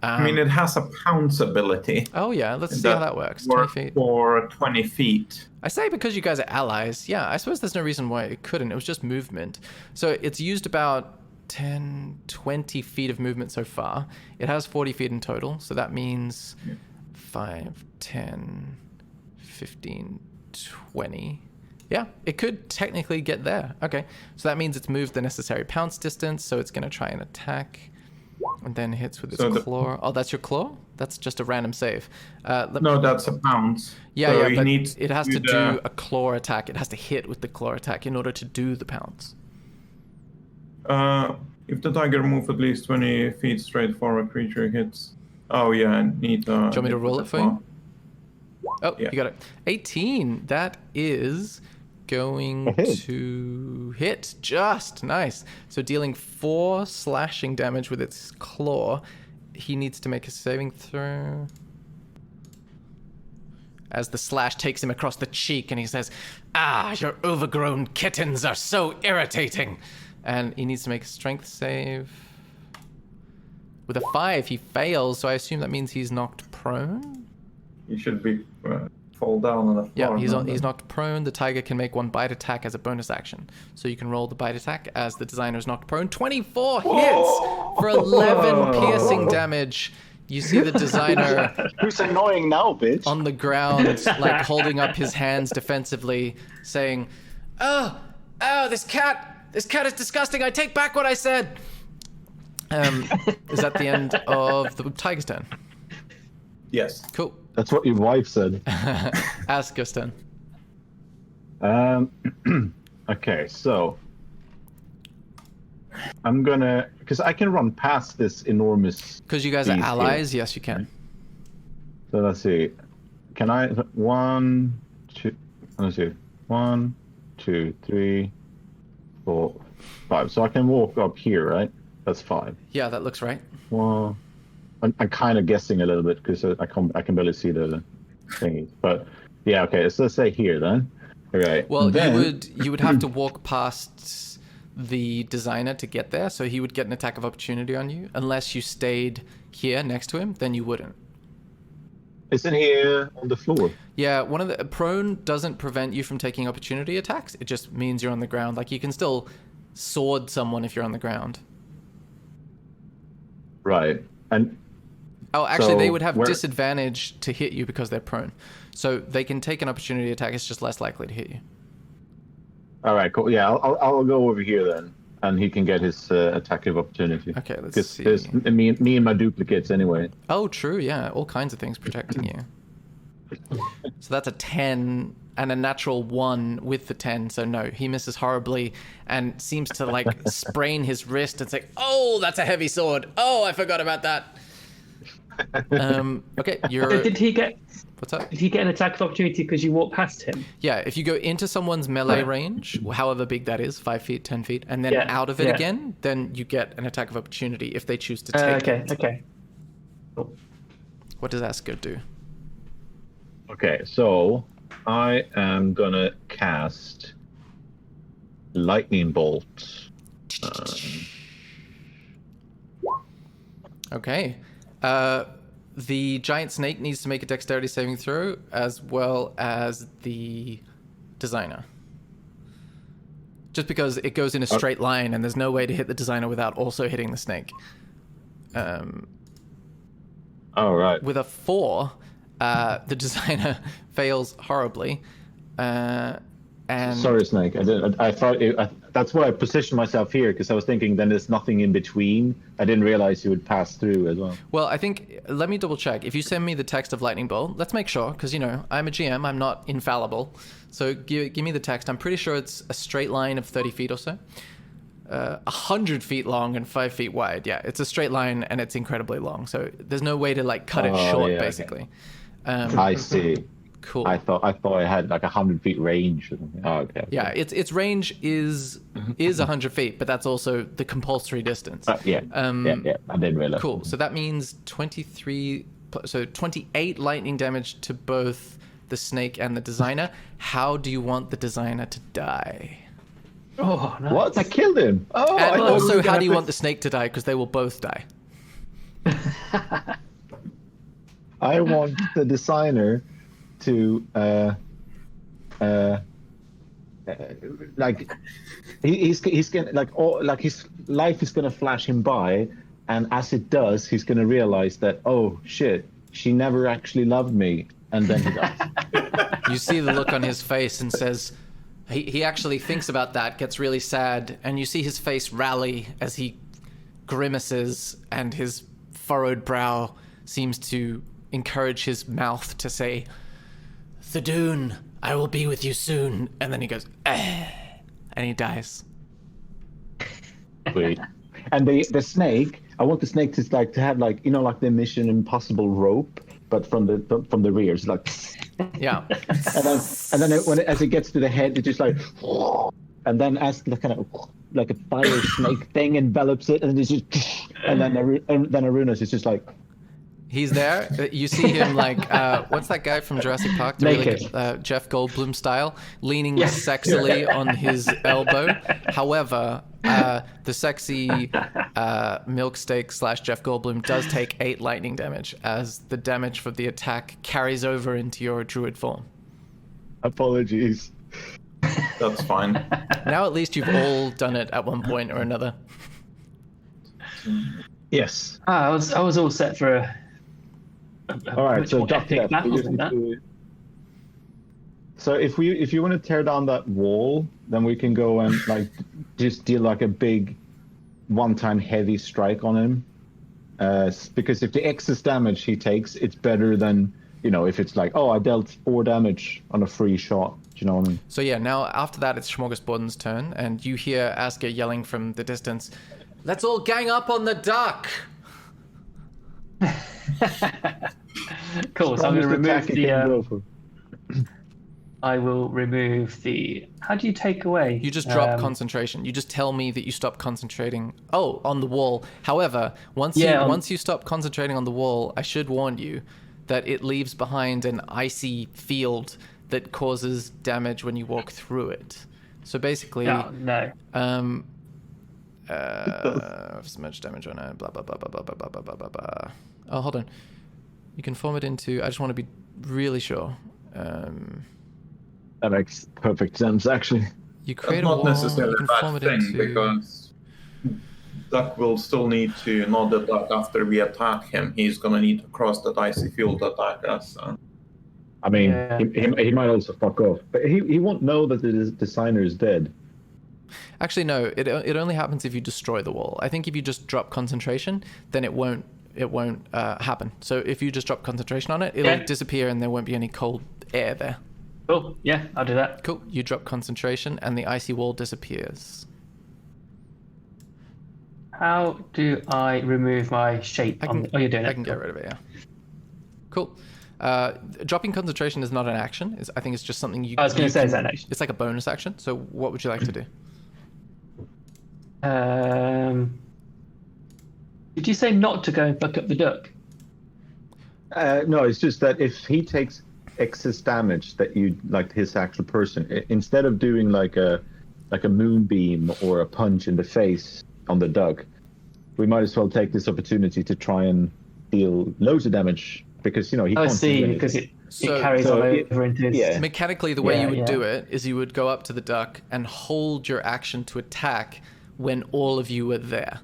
I mean, it has a pounce ability. Oh, yeah. Let's see how that works. 20 feet. For 20 feet. I say because you guys are allies. Yeah, I suppose there's no reason why it couldn't. It was just movement. So it's used about 10, 20 feet of movement so far. It has 40 feet in total. So that means 5, 10, 15, 20. Yeah, it could technically get there. Okay. So that means it's moved the necessary pounce distance. So it's going to try and attack. And then hits with its claw. Oh, that's your claw? That's just a random save. No, that's a pounce. Yeah, so but it has to do a claw attack. It has to hit with the claw attack in order to do the pounce. If the tiger moves at least 20 feet straight forward, creature hits. Oh, yeah, I need do you want me to roll it for you? Oh, yeah. You got it. 18. That is going to hit. Just nice. So dealing 4 slashing damage with its claw. He needs to make a saving throw. As the slash takes him across the cheek and he says, "Ah, your overgrown kittens are so irritating." And he needs to make a strength save. With a 5, he fails, so I assume that means he's knocked prone? He should be fall down on the floor. Yeah, he's knocked prone. The tiger can make 1 bite attack as a bonus action. So you can roll the bite attack as the designer's knocked prone. 24 hits for 11 piercing damage. You see the designer... Who's annoying now, bitch? ...on the ground, like holding up his hands defensively, saying, Oh, this cat is disgusting. I take back what I said. Is that the end of the tiger's turn? Yes. Cool. That's what your wife said. Ask us then. Okay, so I'm gonna, because I can run past this enormous. Because you guys are beast allies, here. yes, you can. So let's see. Can I? 1, 2. Let's see. 1, 2, 3, 4, 5. So I can walk up here, right? That's 5. Yeah, that looks right. Well, I'm kind of guessing a little bit because I can barely see the thingy. But yeah, okay. So let's say here then. Okay. Well, then... you would have to walk past the designer to get there, so he would get an attack of opportunity on you. Unless you stayed here next to him, then you wouldn't. Isn't he on the floor? Yeah, one of the prone doesn't prevent you from taking opportunity attacks. It just means you're on the ground. Like, you can still sword someone if you're on the ground. Right. And oh, actually, so they would have disadvantage to hit you because they're prone. So they can take an opportunity attack. It's just less likely to hit you. All right, cool. Yeah, I'll go over here then, and he can get his attack of opportunity. Okay, let's see. Because there's me and my duplicates anyway. Oh, true. Yeah, all kinds of things protecting you. So that's a 10 and a natural 1 with the 10. So no, he misses horribly and seems to like sprain his wrist and say, "Oh, that's a heavy sword. Oh, I forgot about that." Okay, you're. Did he get? What's up? Did he get an attack of opportunity because you walked past him? Yeah, if you go into someone's melee range, however big that is, 5 feet, 10 feet, and then out of it again, then you get an attack of opportunity if they choose to take it. Okay. Cool. What does Asker do? Okay, so I am gonna cast lightning bolt. Okay. The giant snake needs to make a dexterity saving throw, as well as the designer. Just because it goes in a straight line, and there's no way to hit the designer without also hitting the snake. All right. With a 4, the designer fails horribly. And Sorry, Snake. I thought that's why I positioned myself here, because I was thinking then there's nothing in between. I didn't realize you would pass through as well. Well, I think, let me double check. If you send me the text of Lightning Bolt, let's make sure, because, you know, I'm a GM, I'm not infallible. So give me the text. I'm pretty sure it's a straight line of 30 feet or so. 100 feet long and 5 feet wide. Yeah, it's a straight line and it's incredibly long. So there's no way to, like, cut it short, basically. Okay. I see. Cool. I thought I had like 100 feet range. Oh, okay. Yeah, its range is 100 feet, but that's also the compulsory distance. Yeah. I didn't realize. Cool. So that means 28 lightning damage to both the snake and the designer. How do you want the designer to die? Oh, nice. What? I killed him. Oh. And also, how do you want the snake to die? Because they will both die. I want the designer to like he's gonna like his life is gonna flash him by, and as it does, he's gonna realize that, oh shit, she never actually loved me, and then he dies. You see the look on his face and says, he actually thinks about that, gets really sad, and you see his face rally as he grimaces, and his furrowed brow seems to encourage his mouth to say, "Thadoon, I will be with you soon." And then he goes, and he dies. Wait. And the snake, I want the snake to have like, you know, like the Mission Impossible rope, but from the rear. It's like, yeah. and then as it gets to the head, it's just like, and then as the kind of like a fire snake thing envelops it, and it's just, and then Arunas is just like. He's there. You see him like, what's that guy from Jurassic Park? Jeff Goldblum style, leaning sexily on his elbow. However, the sexy milk steak / Jeff Goldblum does take 8 lightning damage as the damage for the attack carries over into your druid form. Apologies. That's fine. Now at least you've all done it at one point or another. Yes. I was all set for a all right, so epic battle than that. So if you want to tear down that wall, then we can go and like just deal like a big one-time heavy strike on him. Because if the excess damage he takes, it's better than, you know, if it's like, oh, I dealt 4 damage on a free shot. Do you know what I mean? So yeah, now after that it's Smorgasbord's turn, and you hear Asker yelling from the distance, "Let's all gang up on the duck!" Cool. So I'm going to remove the. I will remove the. How do you take away? You just drop concentration. You just tell me that you stop concentrating. Oh, on the wall. However, once you stop concentrating on the wall, I should warn you that it leaves behind an icy field that causes damage when you walk through it. So basically, Smudge damage on it. Blah blah blah blah blah blah blah blah blah blah. Oh, hold on. You can form it into. I just want to be really sure. That makes perfect sense, actually. You create That's a not wall. necessarily You can a form bad it thing, into. because Duck will still need to, not the Duck after we attack him, he's gonna need to cross that icy field to attack us. I mean, Yeah. he might also fuck off, but he won't know that the designer is dead. Actually, no. It only happens if you destroy the wall. I think if you just drop concentration, then it won't happen. So if you just drop concentration on it, it'll disappear and there won't be any cold air there. Cool. Yeah, I'll do that. Cool. You drop concentration and the icy wall disappears. How do I remove my shape? You're doing it. I can get rid of it, yeah. Cool. Dropping concentration is not an action. I think it's just something you... I was going to say, is that an action? It's like a bonus action. So what would you like to do? Did you say not to go and fuck up the duck? No, it's just that if he takes excess damage that you like his actual person, instead of doing like a moonbeam or a punch in the face on the duck, we might as well take this opportunity to try and deal loads of damage because he can't do anything. Because it So- carries on over into his... Yeah. Mechanically, the way you would yeah. do it is you would go up to the duck and hold your action to attack when all of you were there.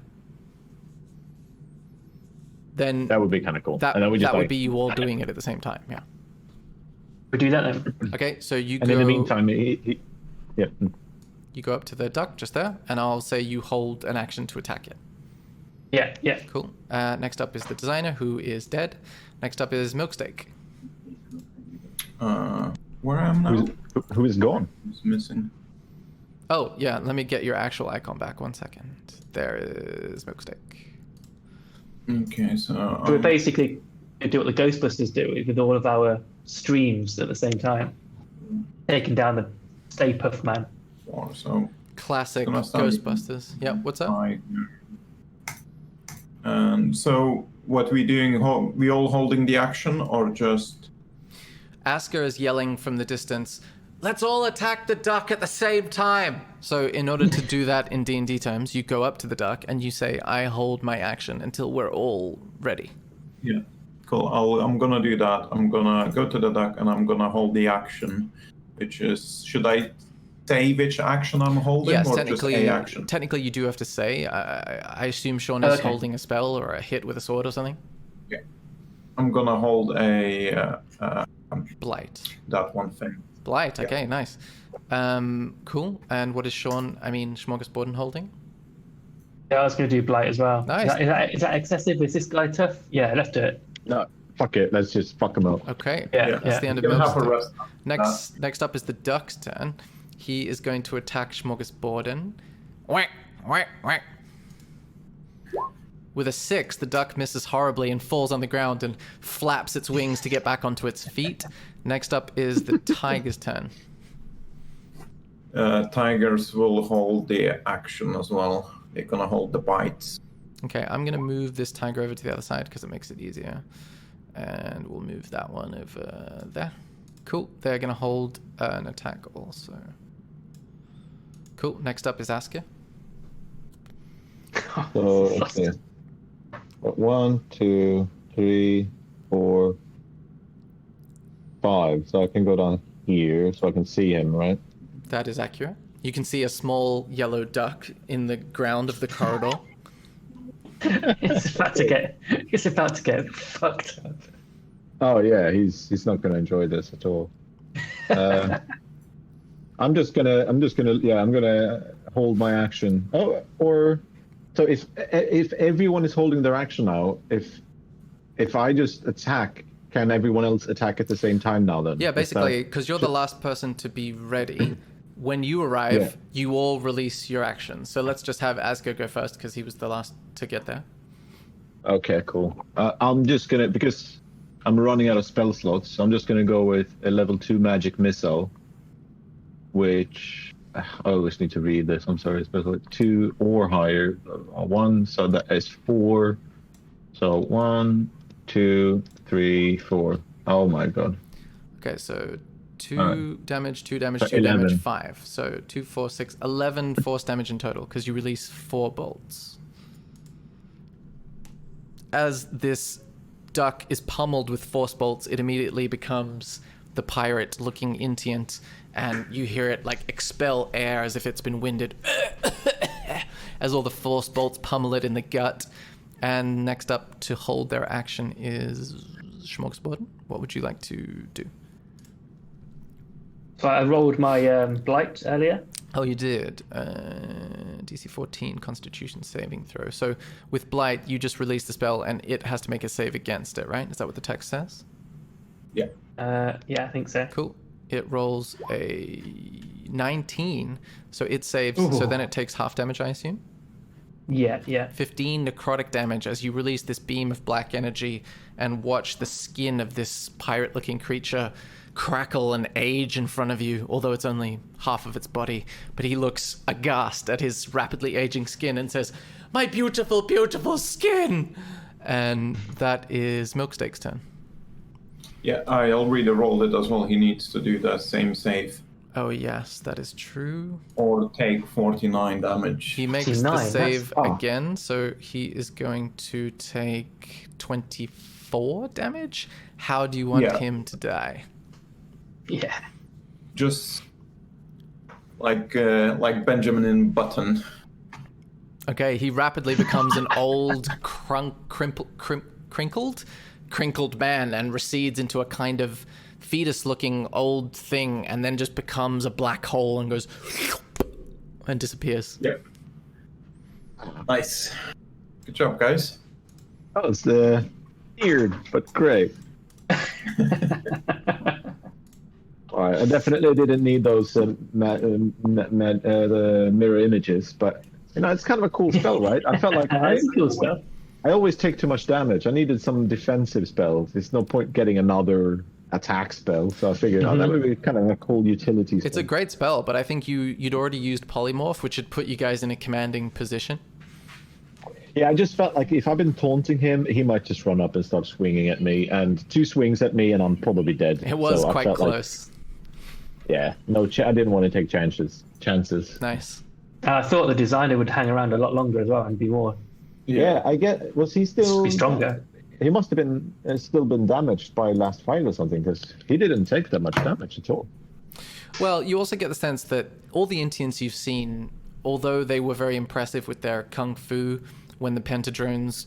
Then That would be kind of cool. that and then we just would be you all doing it at the same time. Yeah. We do that then. Okay, so you And go. in the meantime, yeah. You go up to the duck just there, and I'll say you hold an action to attack it. Yeah. Cool. Next up is the designer, who is dead. Next up is Milksteak. Where I am now? Who is gone? Who's missing? Oh, yeah, let me get your actual icon back 1 second. There is Milksteak. Okay, so... We're basically do what the Ghostbusters do with all of our streams at the same time. Taking down the Stay Puft Man. So... Classic Gonna start with- Ghostbusters. Yeah, what's up? And so, what we doing? We all holding the action, or just? Asker is yelling from the distance, "Let's all attack the duck at the same time!" So in order to do that in D&D terms, you go up to the duck and you say, "I hold my action until we're all ready." Yeah, cool. I'm gonna do that. I'm gonna go to the duck and I'm gonna hold the action, which is, should I say which action I'm holding, Yes, or just a action? technically you do have to say. I assume Sean is Okay. holding a spell or a hit with a sword or something. Yeah, I'm gonna hold a Blight. that one thing. Blight. Okay, nice. Cool. And what is Smorgasbord holding? Yeah, I was going to do Blight as well. Nice. Is that excessive? Is this guy tough? Yeah, let's do it. No, fuck it. Let's just fuck him up. Okay. Yeah. That's the end of You're gonna Milk's have a turn. rest. Next up is the duck's turn. He is going to attack Smorgasborden. Whack, whack, whack. With a 6, the duck misses horribly and falls on the ground and flaps its wings to get back onto its feet. Next up is the tiger's turn. Tigers will hold the action as well. They're gonna hold the bites. Okay, I'm going to move this tiger over to the other side because it makes it easier. And we'll move that one over there. Cool. They're going to hold an attack also. Cool. Next up is Asker. So, okay. 1, 2, 3, 4, 5. So I can go down here so I can see him, right? That is accurate. You can see a small yellow duck in the ground of the corridor. It's about to get fucked up. Oh yeah, he's not gonna enjoy this at all. I'm gonna hold my action. Oh, or so if everyone is holding their action now, if I just attack, can everyone else attack at the same time now then? Yeah, Is basically, that- because you're the last person to be ready. When you arrive, Yeah. you all release your actions. So let's just have Asker go first because he was the last to get there. Okay, cool. I'm just gonna, because I'm running out of spell slots, so I'm just gonna go with a level 2 magic missile, which I always need to read this. I'm sorry, special 2 or higher. 1, so that is 4. So 1, 2, 3, 4. Oh my god. Okay, so 2 damage, 2 damage, So 2 damage, 11. 5. So 2, 4, 6, 11 force damage in total because you release 4 bolts. As this duck is pummeled with force bolts, it immediately becomes the pirate-looking Intient, and you hear it like expel air as if it's been winded as all the force bolts pummel it in the gut. And next up to hold their action is Schmogsborden. What would you like to do? So I rolled my blight earlier. Oh, you did. DC 14 Constitution saving throw. So with Blight, you just release the spell and it has to make a save against it, right? Is that what the text says? Yeah. Yeah, I think so. Cool. It rolls a 19, so it saves. Ooh. So then it takes half damage, I assume? Yeah. 15 necrotic damage as you release this beam of black energy and watch the skin of this pirate-looking creature crackle and age in front of you, although it's only half of its body. But he looks aghast at his rapidly aging skin and says, "My beautiful, beautiful skin!" And that is Milksteak's turn. Yeah, I already rolled it as well. He needs to do the same save Oh, yes, that is true. or take 49 damage. He makes the 49, save that's- oh. again, so he is going to take 24 damage. How do you want Yeah. him to die? Yeah. Just like Benjamin Button. Okay, he rapidly becomes an old, crinkled man and recedes into a kind of fetus-looking old thing, and then just becomes a black hole and goes and disappears. Yep. Nice. Good job, guys. That was weird, but great. All right, I definitely didn't need those the mirror images, but it's kind of a cool spell, right? I felt like That's a cool stuff. I always take too much damage. I needed some defensive spells. There's no point getting another attack spell, so I figured that would be kind of a cool utility spell. It's a great spell, but I think you'd already used Polymorph, which had put you guys in a commanding position. Yeah, I just felt like if I've been taunting him, he might just run up and start swinging at me, and 2 swings at me, and I'm probably dead. It was So I quite felt like, close. yeah, no, I didn't want to take chances. Nice. I thought the designer would hang around a lot longer as well and be more Yeah, I get. Was he still? be stronger. He must have been still been damaged by last fight or something, because he didn't take that much damage at all. Well, you also get the sense that all the Intians you've seen, although they were very impressive with their kung fu when the Pentadrones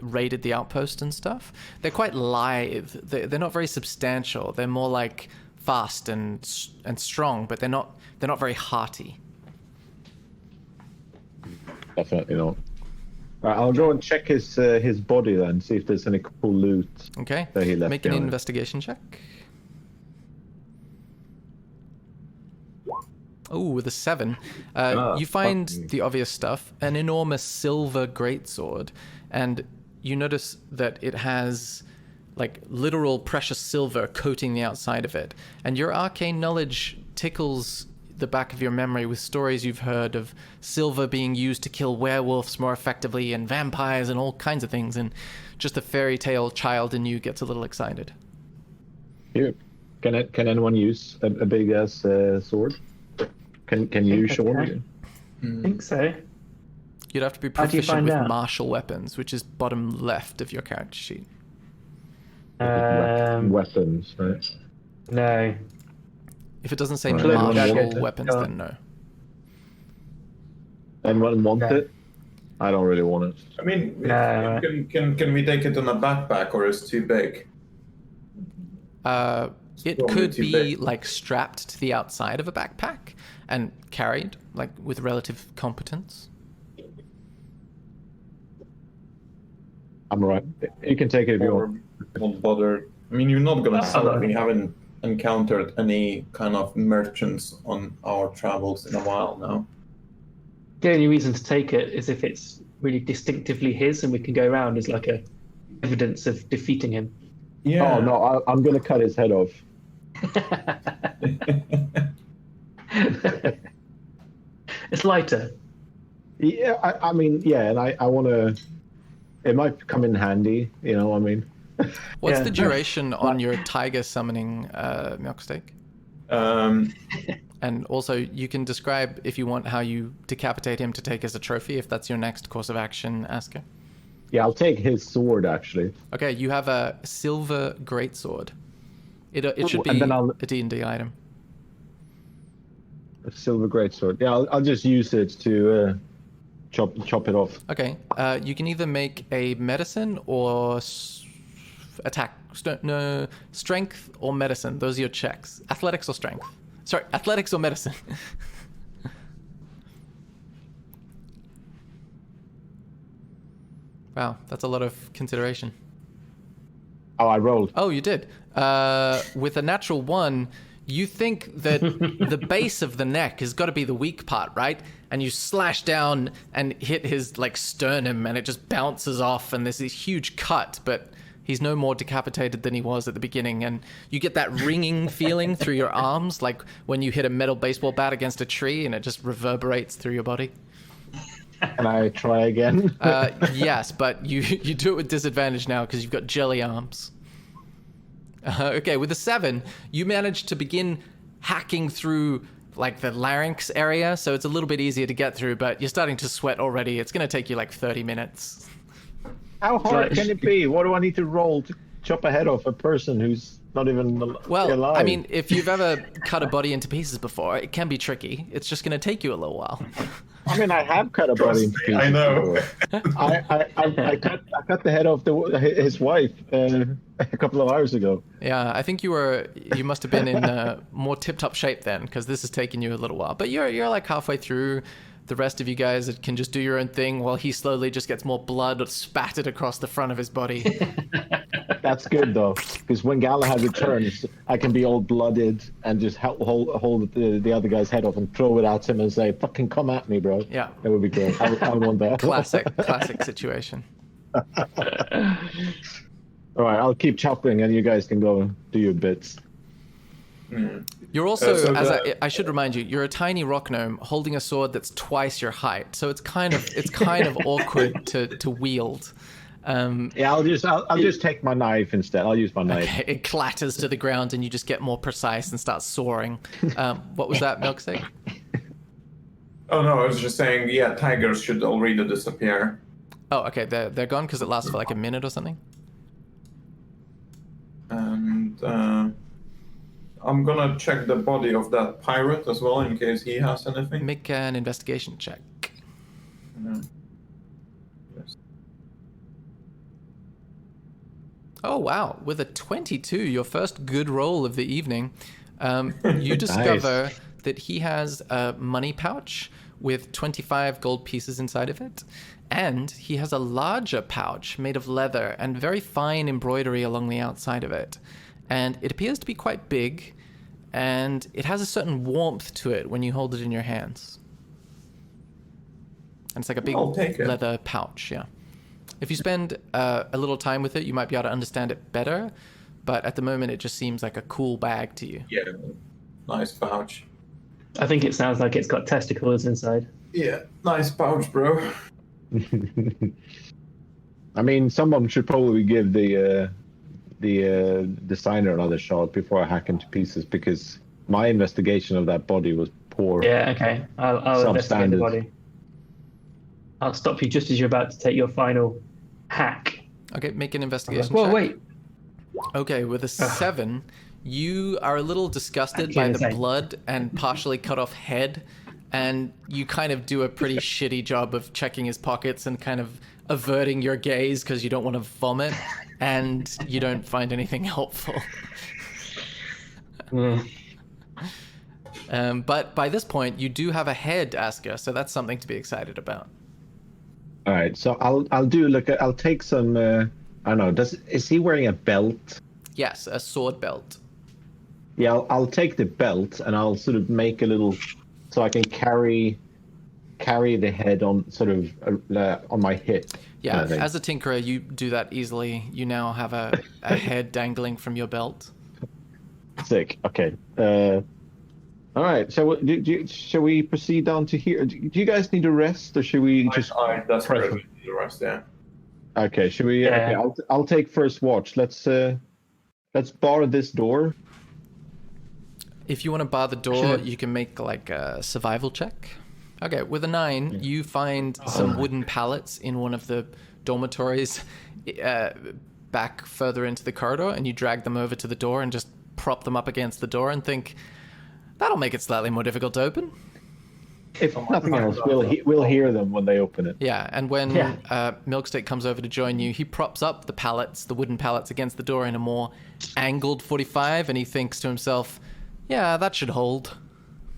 raided the outpost and stuff, they're quite lithe. They're not very substantial. They're more like fast and strong, but they're not very hearty. Definitely not. Right, I'll go and check his body then, see if there's any cool loot. Okay. That he left Make an behind. investigation check. Oh, with a 7. You find fuck me. the obvious stuff, an enormous silver greatsword, and you notice that it has like literal precious silver coating the outside of it. And your arcane knowledge tickles the back of your memory with stories you've heard of silver being used to kill werewolves more effectively and vampires and all kinds of things, and just the fairy tale child in you gets a little excited. Here, can anyone use a big ass sword? Can you, Sean? I think so. You'd have to be How do you proficient find with out? martial weapons, which is bottom left of your character sheet. Weapons, right? No. If it doesn't say Right. martial Okay. weapons, Go on. then no. Anyone want Okay. it? I don't really want it. I mean, No. can we take it on a backpack, or is it too big? It Probably could too be big. like strapped to the outside of a backpack and carried like with relative competence. I'm alright. You can take it if you Or want. won't bother? I mean, you're not gonna That's sell it. fine. We haven't encountered any kind of merchants on our travels in a while now. The only reason to take it is if it's really distinctively his and we can go around as like a evidence of defeating him. Yeah. Oh no, I'm gonna cut his head off. It's lighter. Yeah, I mean, yeah, and I want to. It might come in handy, I mean. What's Yeah. the duration on your tiger summoning, Milksteak? And also, you can describe, if you want, how you decapitate him to take as a trophy, if that's your next course of action, Asker. Yeah, I'll take his sword, actually. Okay, you have a silver greatsword. It should and be then I'll- a D&D item. A silver greatsword. Yeah, I'll just use it to chop it off. Okay, you can either make a medicine or attack. No, strength or medicine. Those are your checks. Athletics or strength. Sorry, athletics or medicine. Wow, that's a lot of consideration. Oh, I rolled. Oh, you did. With a natural 1, you think that the base of the neck has got to be the weak part, right? And you slash down and hit his sternum, and it just bounces off, and there's this huge cut, but he's no more decapitated than he was at the beginning. And you get that ringing feeling through your arms, like when you hit a metal baseball bat against a tree, and it just reverberates through your body. Can I try again? Yes, but you do it with disadvantage now because you've got jelly arms. Okay, with a 7, you manage to begin hacking through the larynx area, so it's a little bit easier to get through, but you're starting to sweat already. It's going to take you 30 minutes. How hard can it be? What do I need to roll to chop a head off a person who's not even Well, alive? I mean, if you've ever cut a body into pieces before, it can be tricky. It's just going to take you a little while. I mean, I have cut a body into pieces. I know. I cut the head off his wife a couple of hours ago. Yeah, I think you must have been in more tip-top shape then, because this has taken you a little while. But you're halfway through. The rest of you guys can just do your own thing while he slowly just gets more blood spattered across the front of his body. That's good though, because when Galahad returns, I can be all blooded and just hold the other guy's head off and throw it at him and say, "Fucking come at me, bro." Yeah. That would be great. I want that. Classic situation. All right, I'll keep chopping, and you guys can go do your bits. You're also, So I should remind you, you're a tiny rock gnome holding a sword that's twice your height, so it's kind of awkward to wield. Yeah, I'll just take my knife instead. I'll use my knife. Okay, it clatters to the ground, and you just get more precise and start soaring. What was that, Milkshake? Oh no, I was just saying, yeah, tigers should already disappear. Oh, okay, they're gone because it lasts for a minute or something. And I'm gonna check the body of that pirate as well in case he has anything. Make an investigation check. Yes. Oh, wow. With a 22, your first good roll of the evening, you discover that he has a money pouch with 25 gold pieces inside of it. And he has a larger pouch made of leather and very fine embroidery along the outside of it. And it appears to be quite big, and it has a certain warmth to it when you hold it in your hands. And it's like a big I'll take it. leather pouch, yeah. If you spend a little time with it, you might be able to understand it better, but at the moment it just seems like a cool bag to you. Yeah, nice pouch. I think it sounds like it's got testicles inside. Yeah, nice pouch, bro. I mean, someone should probably give the designer another shot before I hack into pieces, because my investigation of that body was poor. Yeah, okay. I'll investigate the Substandard. body. I'll stop you just as you're about to take your final hack. Okay, make an investigation Whoa, check. wait. Okay, with a 7, you are a little disgusted by the insane. blood and partially cut off head, and you kind of do a pretty shitty job of checking his pockets and kind of averting your gaze because you don't want to vomit, and you don't find anything helpful. But by this point, you do have a head, Asker, so that's something to be excited about. All right, so I'll take some. I don't know. Is he wearing a belt? Yes, a sword belt. Yeah, I'll take the belt and I'll sort of make a little, so I can carry the head on sort of on my hip. Yeah, kind of thing. as a tinkerer, you do that easily. You now have a head dangling from your belt. Sick. Okay. All right. So shall we proceed down to here? Do you guys need a rest, or should we just? I desperately need the rest, yeah. Okay. Should we? Yeah. Okay, I'll take first watch. Let's bar this door. If you want to bar the door, you can make like a survival check. Okay, with a 9, you find some wooden pallets in one of the dormitories back further into the corridor, and you drag them over to the door and just prop them up against the door and think, that'll make it slightly more difficult to open. If nothing else, we'll hear them when they open it. Yeah, and when Milksteak comes over to join you, he props up the wooden pallets against the door in a more angled 45, and he thinks to himself, yeah, that should hold.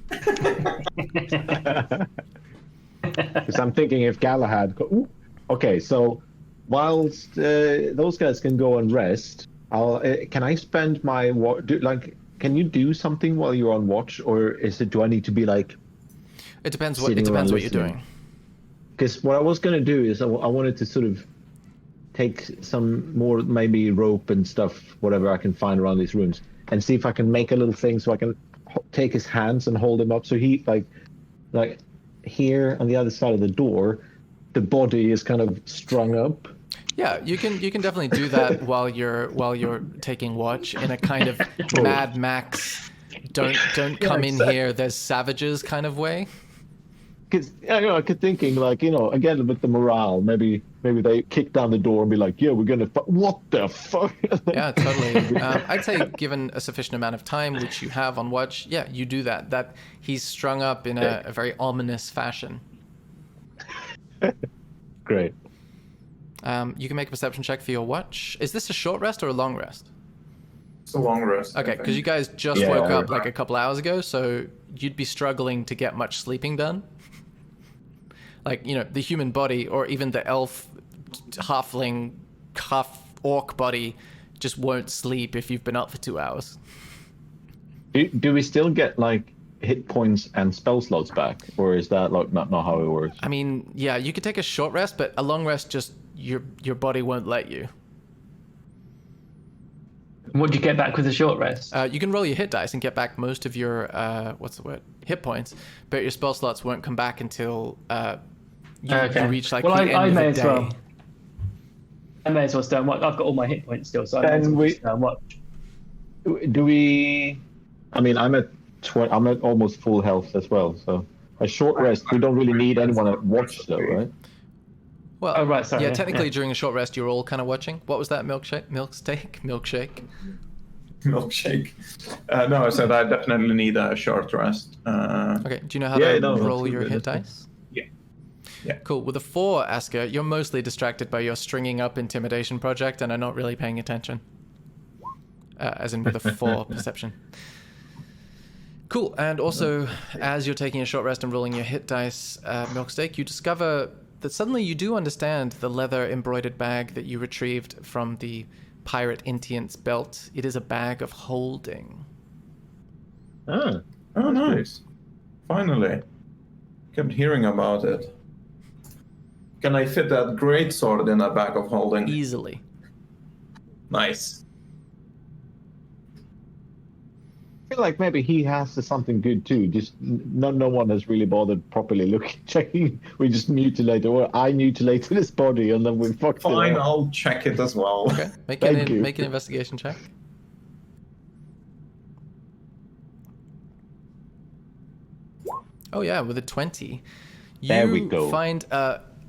Because I'm thinking if Galahad... Okay, so whilst those guys can go and rest, can I spend my... can you do something while you're on watch, or do I need to be like... It depends what you're doing. Because what I was going to do is I wanted to sort of take some more maybe rope and stuff, whatever I can find around these rooms, and see if I can make a little thing so I can take his hands and hold him up. So he like here on the other side of the door, the body is kind of strung up. Yeah, you can definitely do that while you're taking watch in a kind of Mad Max, don't come in here, there's savages kind of way. Because I kept thinking, like, again with the morale, maybe they kick down the door and be like, yeah, we're gonna. What the fuck? Yeah, totally. I'd say given a sufficient amount of time, which you have on watch, yeah, you do that. That he's strung up in a very ominous fashion. Great. You can make a perception check for your watch. Is this a short rest or a long rest? It's a long rest. Okay, because you guys just woke up like a couple hours ago, so you'd be struggling to get much sleeping done. Like, the human body, or even the elf, halfling, half-orc body just won't sleep if you've been up for 2 hours. Do we still get, like, hit points and spell slots back? Or is that, like, not how it works? I mean, yeah, you could take a short rest, but a long rest just, your body won't let you. What do you get back with a short rest? You can roll your hit dice and get back most of your, hit points, but your spell slots won't come back until... You reach like the end of the day. Well, I may as well stay on watch. I've got all my hit points still, so I may as well stay on watch. Do we? I mean, I'm at almost full health as well. So a short rest. We don't really need anyone at watch, though, right? Well, right. Sorry. Yeah, technically during a short rest, you're all kind of watching. What was that? Milkshake. No, I said I definitely need a short rest. Okay. Do you know how to roll your hit dice? Yeah. Cool. With a 4, Asker, you're mostly distracted by your stringing up intimidation project and are not really paying attention. As in with a 4 perception. Cool. And also, as you're taking a short rest and rolling your hit dice, Milksteak, you discover that suddenly you do understand the leather embroidered bag that you retrieved from the pirate Intiant's belt. It is a bag of holding. Oh, nice. Finally. Kept hearing about it. Can I fit that greatsword in a bag of holding? Easily. Nice. I feel like maybe he has something good too. Just no one has really bothered properly checking. We just mutilated, or I mutilated his body, and then we fucked it up. Fine, I'll check it as well. Okay, make an investigation check. Oh yeah, with a 20, there we go. Find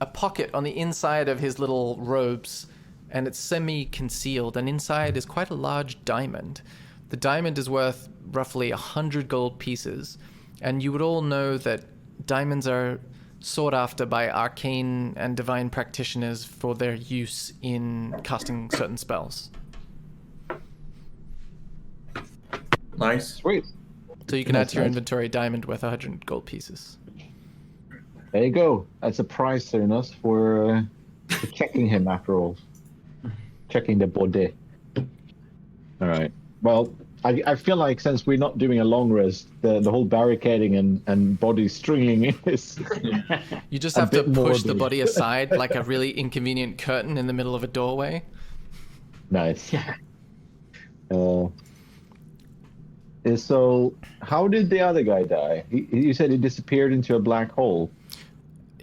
a pocket on the inside of his little robes, and it's semi-concealed, and inside is quite a large diamond. The diamond is worth roughly 100 gold pieces, and you would all know that diamonds are sought after by arcane and divine practitioners for their use in casting certain spells. Nice. Sweet. So you can add to your inventory diamond worth 100 gold pieces. There you go. That's a prize, Cernus, for checking him after all. Checking the body. All right. Well, I feel like since we're not doing a long rest, the whole barricading and body stringing is... You just have to push the body aside like a really inconvenient curtain in the middle of a doorway. Nice. So, how did the other guy die? You said he disappeared into a black hole.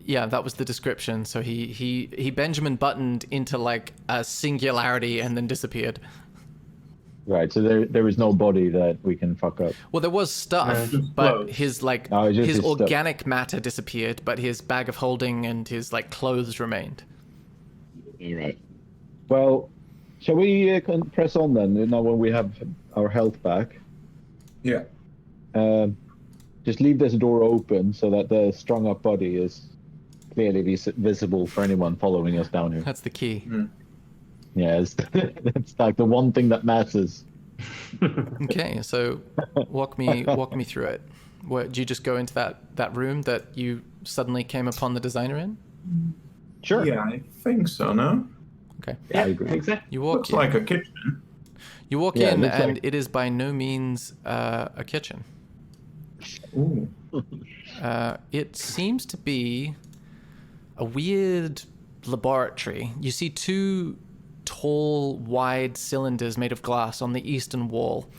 Yeah, that was the description. So he Benjamin buttoned into like a singularity and then disappeared. Right. So there is no body that we can fuck up. Well, there was stuff, Just but clothes. his like Oh, just his his stuff. organic matter disappeared, but his bag of holding and his like clothes remained. Right. Well, shall we press on then? Now when we have our health back, Yeah. just leave this door open so that the strung up body is clearly visible for anyone following us down here. That's the key. Yeah, it's like the one thing that matters. Okay, so walk me through it. What, do you just go into that room that you suddenly came upon the designer in? Sure. Yeah, I think so, no? Okay. Yeah, I agree. Exactly. You walk Looks in. like a kitchen. You walk Yeah, it in, looks and like- it is by no means a kitchen. Ooh. It seems to be a weird laboratory. You see two tall, wide cylinders made of glass on the eastern wall,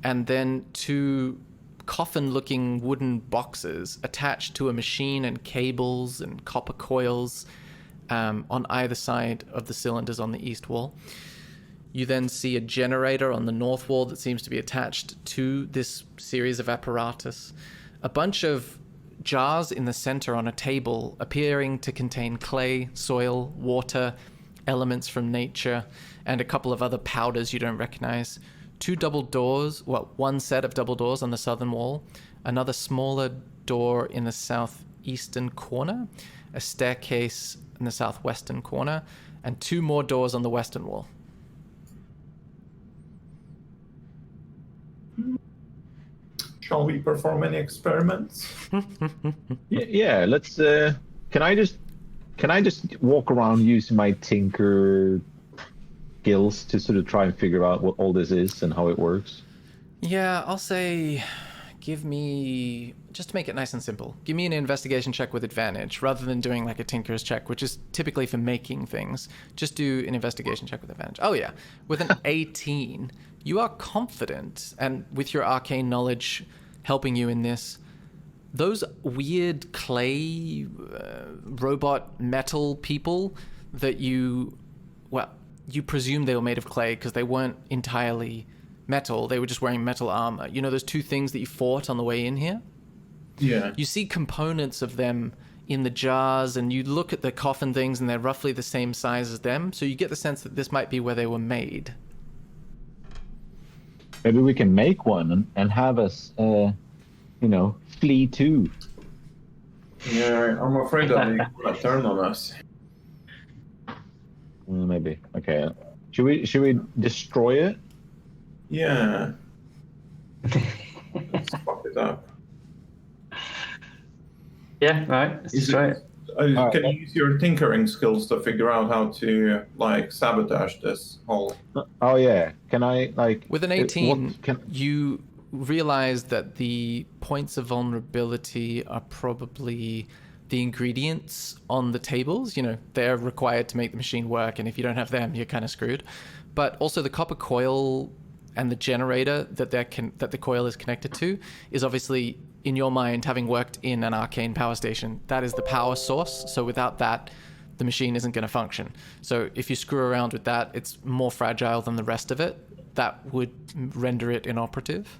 and then two coffin-looking wooden boxes attached to a machine and cables and copper coils on either side of the cylinders on the east wall. You then see a generator on the north wall that seems to be attached to this series of apparatus. A bunch of jars in the center on a table appearing to contain clay, soil, water, elements from nature, and a couple of other powders you don't recognize. Two double doors, one set of double doors on the southern wall, another smaller door in the southeastern corner, a staircase in the southwestern corner, and two more doors on the western wall. Shall we perform any experiments? Yeah, let's. Can I just walk around using my tinker skills to sort of try and figure out what all this is and how it works? Yeah, I'll say give me, just to make it nice and simple, give me an investigation check with advantage rather than doing like a tinker's check, which is typically for making things. Just do an investigation check with advantage. Oh yeah, with an 18, you are confident, and with your arcane knowledge helping you in this, those weird clay robot metal people that you presume they were made of clay because they weren't entirely metal. They were just wearing metal armor. You know those two things that you fought on the way in here? Yeah. You see components of them in the jars, and you look at the coffin things, and they're roughly the same size as them. So you get the sense that this might be where they were made. Maybe we can make one and have us, flee too. Yeah, I'm afraid that they will turn on us. Maybe. Okay. Should we destroy it? Yeah. Let's fuck it up. Yeah, right. Let's Is try it- it. Can you use your tinkering skills to figure out how to sabotage this whole? Oh yeah. Can I With an it- 18, what can- you realize that the points of vulnerability are probably the ingredients on the tables. You know, they're required to make the machine work, and if you don't have them, you're kind of screwed. But also the copper coil and the generator that the coil is connected to is obviously, in your mind, having worked in an arcane power station, that is the power source. So without that, the machine isn't going to function. So if you screw around with that, it's more fragile than the rest of it. That would render it inoperative.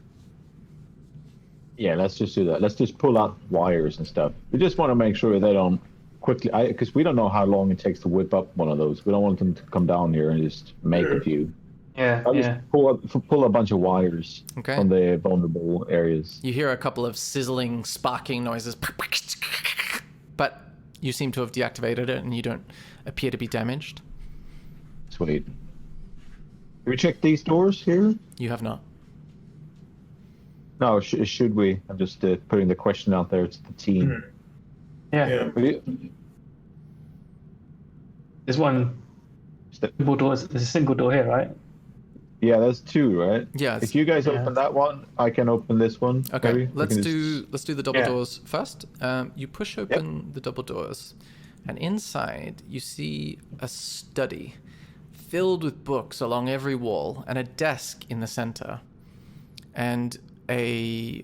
Yeah, let's just do that. Let's just pull out wires and stuff. We just want to make sure they don't quickly, because we don't know how long it takes to whip up one of those. We don't want them to come down here and just make a few. Yeah, I'll yeah. just pull a bunch of wires Okay. from the vulnerable areas. You hear a couple of sizzling, sparking noises, but you seem to have deactivated it and you don't appear to be damaged. Sweet. Can we check these doors here? You have not. No, should we? I'm just putting the question out there to the team. Yeah. Yeah. Will you- There's one Step- single door. There's a single door here, right? Yeah, that's two, right? Yeah, If you guys open that one, I can open this one. Okay, maybe? We let's can do the double Yeah. doors first. You push open the double doors, and inside you see a study filled with books along every wall, and a desk in the center, and a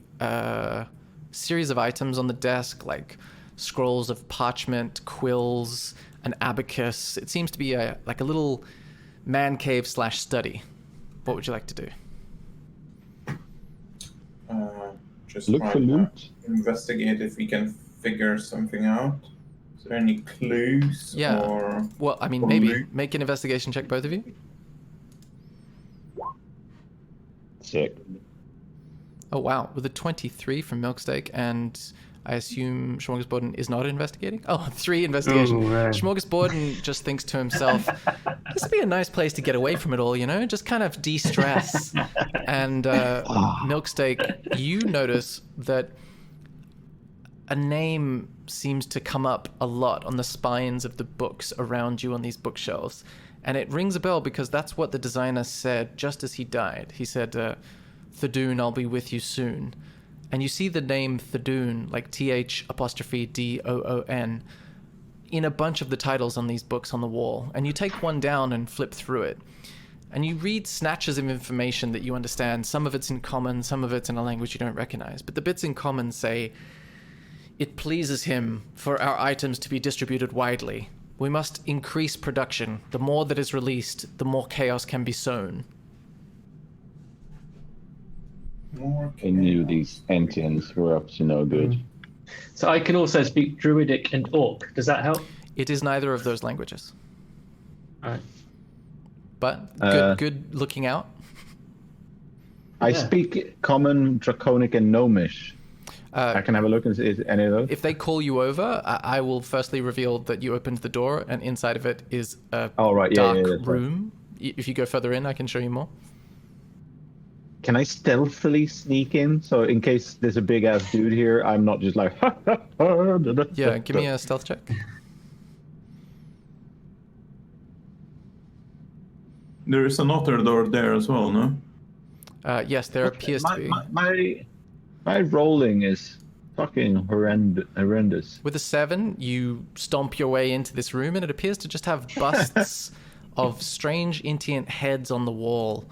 series of items on the desk like scrolls of parchment, quills, an abacus. It seems to be like a little man cave / study. What would you like to do? just Look try for to loot. investigate if we can figure something out. Is there any clues Yeah. or? Well, I mean, or maybe loot? make an investigation check, both of you. Sick. Oh wow, with a 23 from Milksteak, and I assume Smorgasborden is not investigating. Oh, 3 investigation. Ooh, right. Smorgasborden just thinks to himself, "This would be a nice place to get away from it all, you know, just kind of de-stress." And Milksteak, you notice that a name seems to come up a lot on the spines of the books around you on these bookshelves. And it rings a bell because that's what the designer said just as he died. He said, Thadoon, I'll be with you soon. And you see the name Thadoon, like TH''DOON, in a bunch of the titles on these books on the wall. And you take one down and flip through it. And you read snatches of information that you understand. Some of it's in common, some of it's in a language you don't recognize. But the bits in common say, it pleases him for our items to be distributed widely. We must increase production. The more that is released, the more chaos can be sown. More I knew these Entians were up to no good. So I can also speak Druidic and Orc. Does that help? It is neither of those languages. All right. But good looking out. I Yeah. speak Common, Draconic, and Gnomish. I can have a look and see if any of those. If they call you over, I will firstly reveal that you opened the door, and inside of it is a dark that's right. room. If you go further in, I can show you more. Can I stealthily sneak in? So in case there's a big ass dude here, I'm not just like. Yeah, give me a stealth check. There is another door there as well, no? Yes, there appears to be. My rolling is fucking horrendous. With a 7, you stomp your way into this room, and it appears to just have busts of strange Intient heads on the wall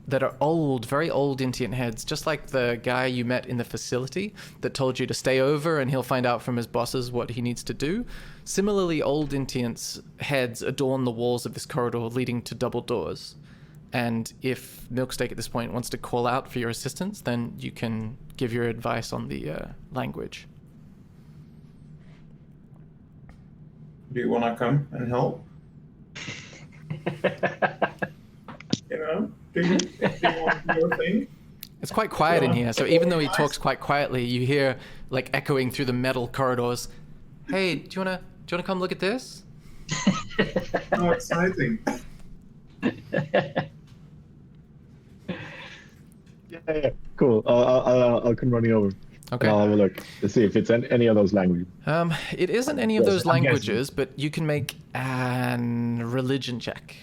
that are old, very old Intient heads, just like the guy you met in the facility that told you to stay over and he'll find out from his bosses what he needs to do. Similarly, old Intient's heads adorn the walls of this corridor leading to double doors. And if Milksteak at this point wants to call out for your assistance, then you can give your advice on the language. Do you want to come and help? You know, do you want to do your thing? It's quite quiet in here, so even though he talks quite quietly, you hear like echoing through the metal corridors. Hey, do you wanna come look at this? How exciting! Yeah, cool. I'll come running over. Okay. I'll have a look to see if it's any of those languages. It isn't any of Yes, those I'm guessing. languages, but you can make an religion check.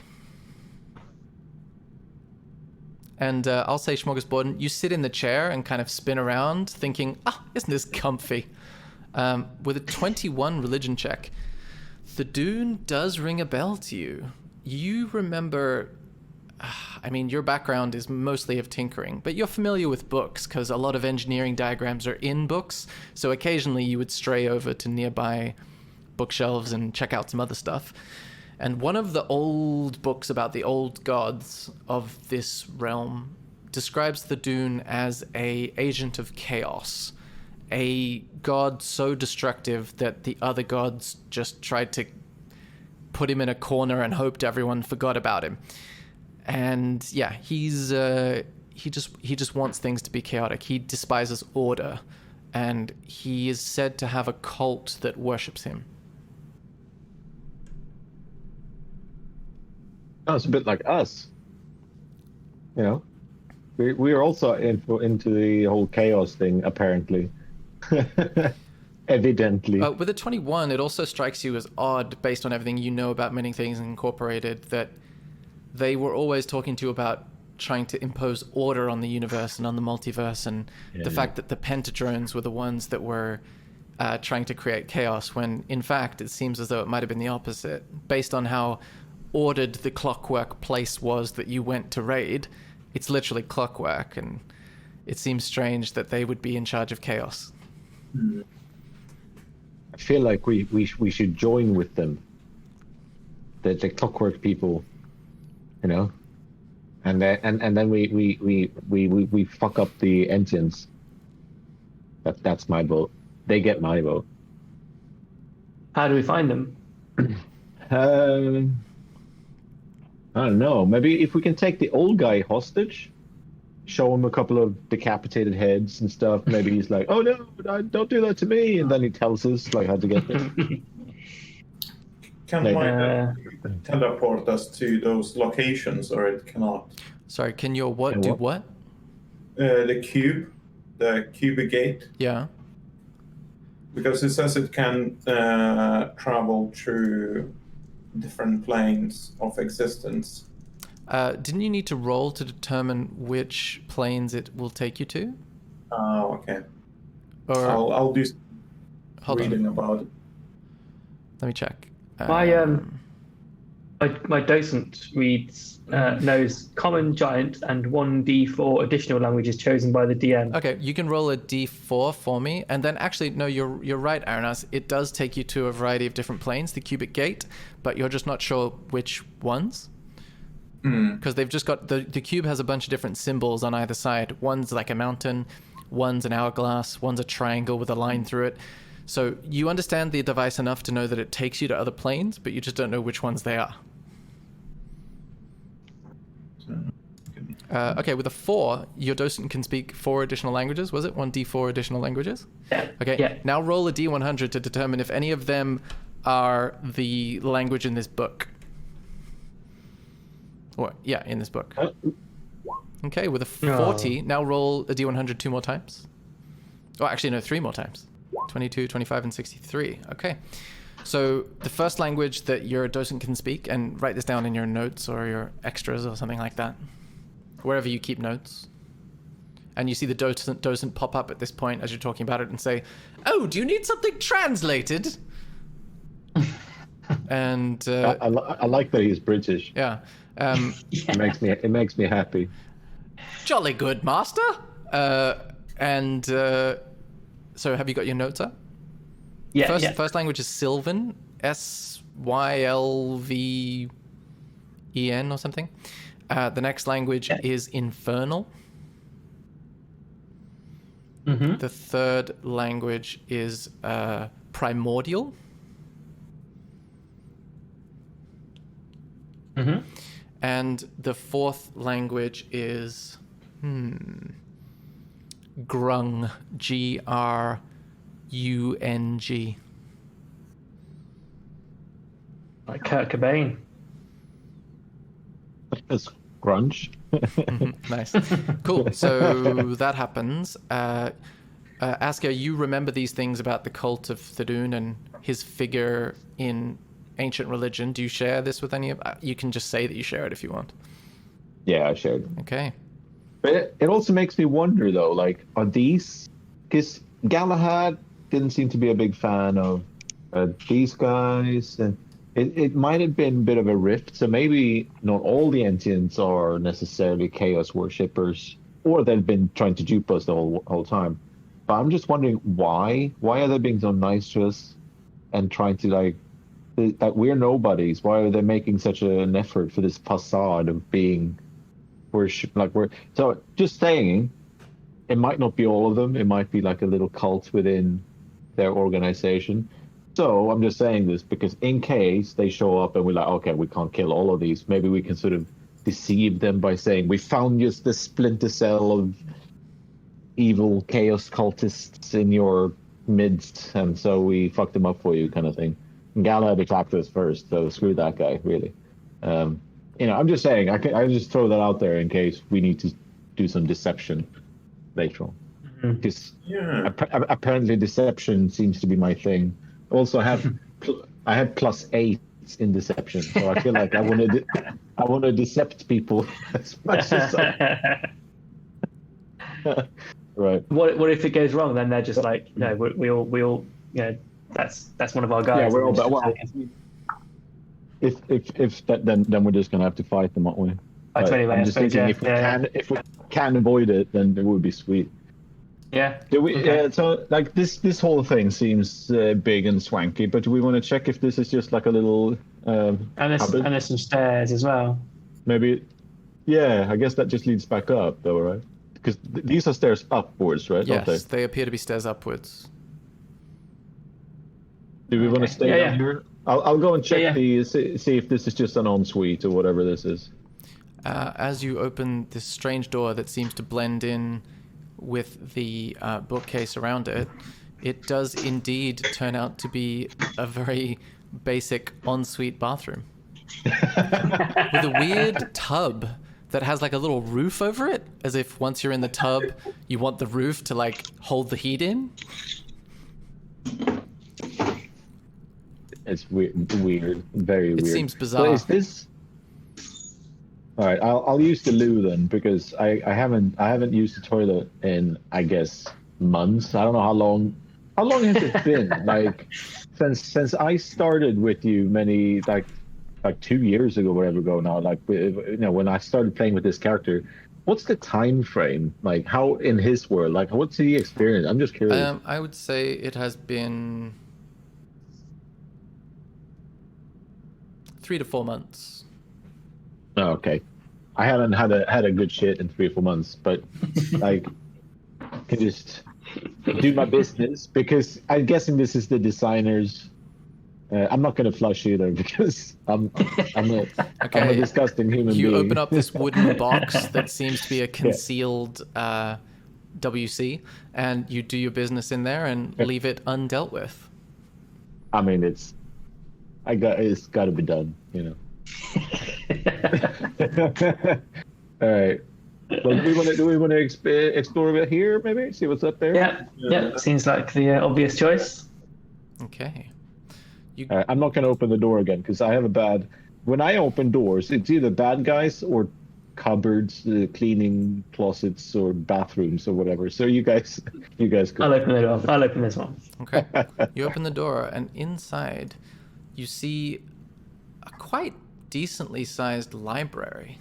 And I'll say, Smorgasborden, you sit in the chair and kind of spin around thinking, isn't this comfy? With a 21 religion check, Thadoon does ring a bell to you. You remember, I mean, your background is mostly of tinkering, but you're familiar with books because a lot of engineering diagrams are in books. So occasionally you would stray over to nearby bookshelves and check out some other stuff. And one of the old books about the old gods of this realm describes Thadoon as a agent of chaos, a god so destructive that the other gods just tried to put him in a corner and hoped everyone forgot about him. And yeah, he just wants things to be chaotic. He despises order, and he is said to have a cult that worships him. Oh, it's a bit like us. You know, we are also into the whole chaos thing, apparently. Evidently. With a 21, it also strikes you as odd, based on everything you know about Many Things Incorporated, that they were always talking to you about trying to impose order on the universe and on the multiverse, and the fact that the Pentadrones were the ones that were trying to create chaos, when in fact it seems as though it might have been the opposite. Based on how ordered the clockwork place was that you went to raid, it's literally clockwork, and it seems strange that they would be in charge of chaos. I feel like we should join with them. The clockwork people, you know, and then we fuck up the engines. That's my vote. They get my vote. How do we find them? Um, I don't know. Maybe if we can take the old guy hostage, show him a couple of decapitated heads and stuff. Maybe he's like, "Oh no, don't do that to me," and then he tells us like how to get there. Can Like- my teleport us to those locations, or it cannot? Sorry, can your what Can do what? what? The cube, the cubic gate, Yeah. because it says it can travel through different planes of existence. Didn't you need to roll to determine which planes it will take you to? Oh, okay. Or I'll do some hold reading on, about it. let me check. My docent reads knows common, giant, and 1d4 additional languages chosen by the DM. Okay, you can roll a d4 for me, and then actually, no, you're right, Aranas. It does take you to a variety of different planes, the cubic gate, but you're just not sure which ones. Because they've just got the cube has a bunch of different symbols on either side. One's like a mountain, one's an hourglass, one's a triangle with a line through it. So you understand the device enough to know that it takes you to other planes, but you just don't know which ones they are. Okay, with a 4, your docent can speak 4 additional languages. Was it 1d4 additional languages? Yeah. Okay. Yeah. Now roll a d100 to determine if any of them are the language in this book. Or yeah, in this book. Okay, with a 40, now roll a d100 2 more times. Oh, actually no, 3 more times. 22, 25, and 63. Okay. So the first language that your docent can speak, and write this down in your notes or your extras or something like that, wherever you keep notes. And you see the docent pop up at this point as you're talking about it and say, "Oh, do you need something translated?" And I like that he's British. yeah, It makes me happy. jolly good, master. So have you got your notes up? Yeah. First language is Sylvan, Sylven or something. The next language is Infernal. Mm-hmm. The third language is Primordial. Mm-hmm. And the fourth language is Grung, Grung. Like Kurt Cobain. That's grunge. Nice. Cool. So that happens. Asker, you remember these things about the cult of Thadun and his figure in ancient religion. Do you share this with any of... you can just say that you share it if you want. Yeah, I shared. Okay. But it also makes me wonder, though, like, are these... Because Galahad didn't seem to be a big fan of these guys, and it might have been a bit of a rift, so maybe not all the Entians are necessarily Chaos worshippers, or they've been trying to dupe us the whole time. But I'm just wondering why? Why are they being so nice to us and trying to, like we're nobodies? Why are they making such an effort for this facade of being worship? So just saying, it might not be all of them. It might be like a little cult within their organization. So I'm just saying this because in case they show up and we're like, okay, we can't kill all of these, maybe we can sort of deceive them by saying we found just the splinter cell of evil chaos cultists in your midst, and so we fucked them up for you, kind of thing. And Galahad attacked us first, so screw that guy, really. I'm just saying, I just throw that out there in case we need to do some deception later on. Because apparently deception seems to be my thing. Also, I have +8 in deception, so I feel like I want to decept people as much as right. What if it goes wrong? Then they're just like, no, we all, that's one of our guys. Yeah, we're all and just well. attack us. If that, then we're just gonna have to fight them, aren't we? Fight But anyway, I'm I just suppose, thinking yeah. if we can avoid it, then it would be sweet. Yeah. Do we? Okay. So like this whole thing seems big and swanky, but do we want to check if this is just like a little And there's some stairs as well. maybe? Yeah, I guess that just leads back up, though, right? because these are stairs upwards, right? Yes, Don't they appear to be stairs upwards. Do we want to Okay. stay Yeah, down yeah. here? I'll go and check Yeah, see if this is just an ensuite or whatever this is. As you open this strange door that seems to blend in with the bookcase around it, it does indeed turn out to be a very basic ensuite bathroom with a weird tub that has like a little roof over it, as if once you're in the tub, you want the roof to like hold the heat in. It's weird, very weird. It seems bizarre. So is this? All right, I'll use the loo then because I haven't used the toilet in I guess months. I don't know how long. How long has it been? Like since I started with you many like 2 years ago, whatever ago now. Like when I started playing with this character, what's the time frame? Like how in his world? Like what's the experience? I'm just curious. I would say it has been 3 to 4 months. Oh, okay. I haven't had a good shit in 3 or 4 months, but like I can just do my business because I'm guessing this is the designer's. I'm not going to flush either because I'm a disgusting human being. You open up this wooden box that seems to be a concealed WC, and you do your business in there and leave it undealt with. I mean, it's got to be done, you know. All right. Well, do we want to explore a bit here? Maybe see what's up there. Yeah. Seems like the obvious choice. Okay. I'm not going to open the door again because I have a bad. When I open doors, it's either bad guys or cupboards, cleaning closets, or bathrooms or whatever. So you guys go. I'll open the door. I'll open this one. Okay. You open the door, and inside, you see a quite decently sized library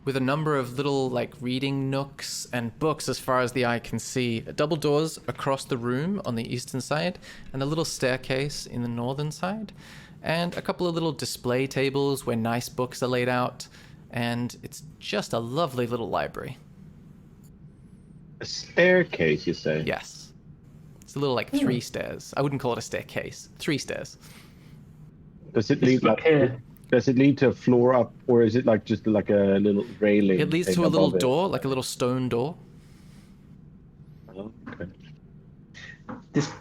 with a number of little like reading nooks and books as far as the eye can see. Double doors across the room on the eastern side, and a little staircase in the northern side, and a couple of little display tables where nice books are laid out, and it's just a lovely little library. A staircase, you say? Yes. It's a little like 3 stairs. I wouldn't call it a staircase. 3 stairs. Does it lead Look here. Does it lead to a floor up, or is it like just like a little railing? It leads thing to a little above it? door, like a little stone door. Oh, okay.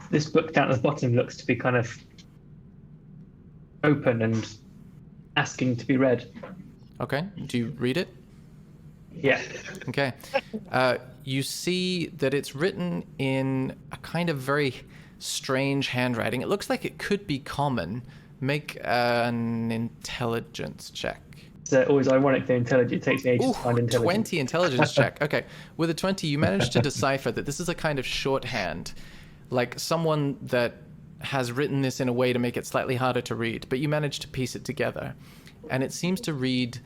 This book down at the bottom looks to be kind of open and asking to be read. Okay. Do you read it? Yeah. Okay. You see that it's written in a kind of very strange handwriting. It looks like it could be common. Make an intelligence check. It's always ironic, the intelligence takes me ages to find intelligence. 20 intelligence check. Okay. With a 20, you manage to decipher that this is a kind of shorthand. Like someone that has written this in a way to make it slightly harder to read, but you manage to piece it together. And it seems to read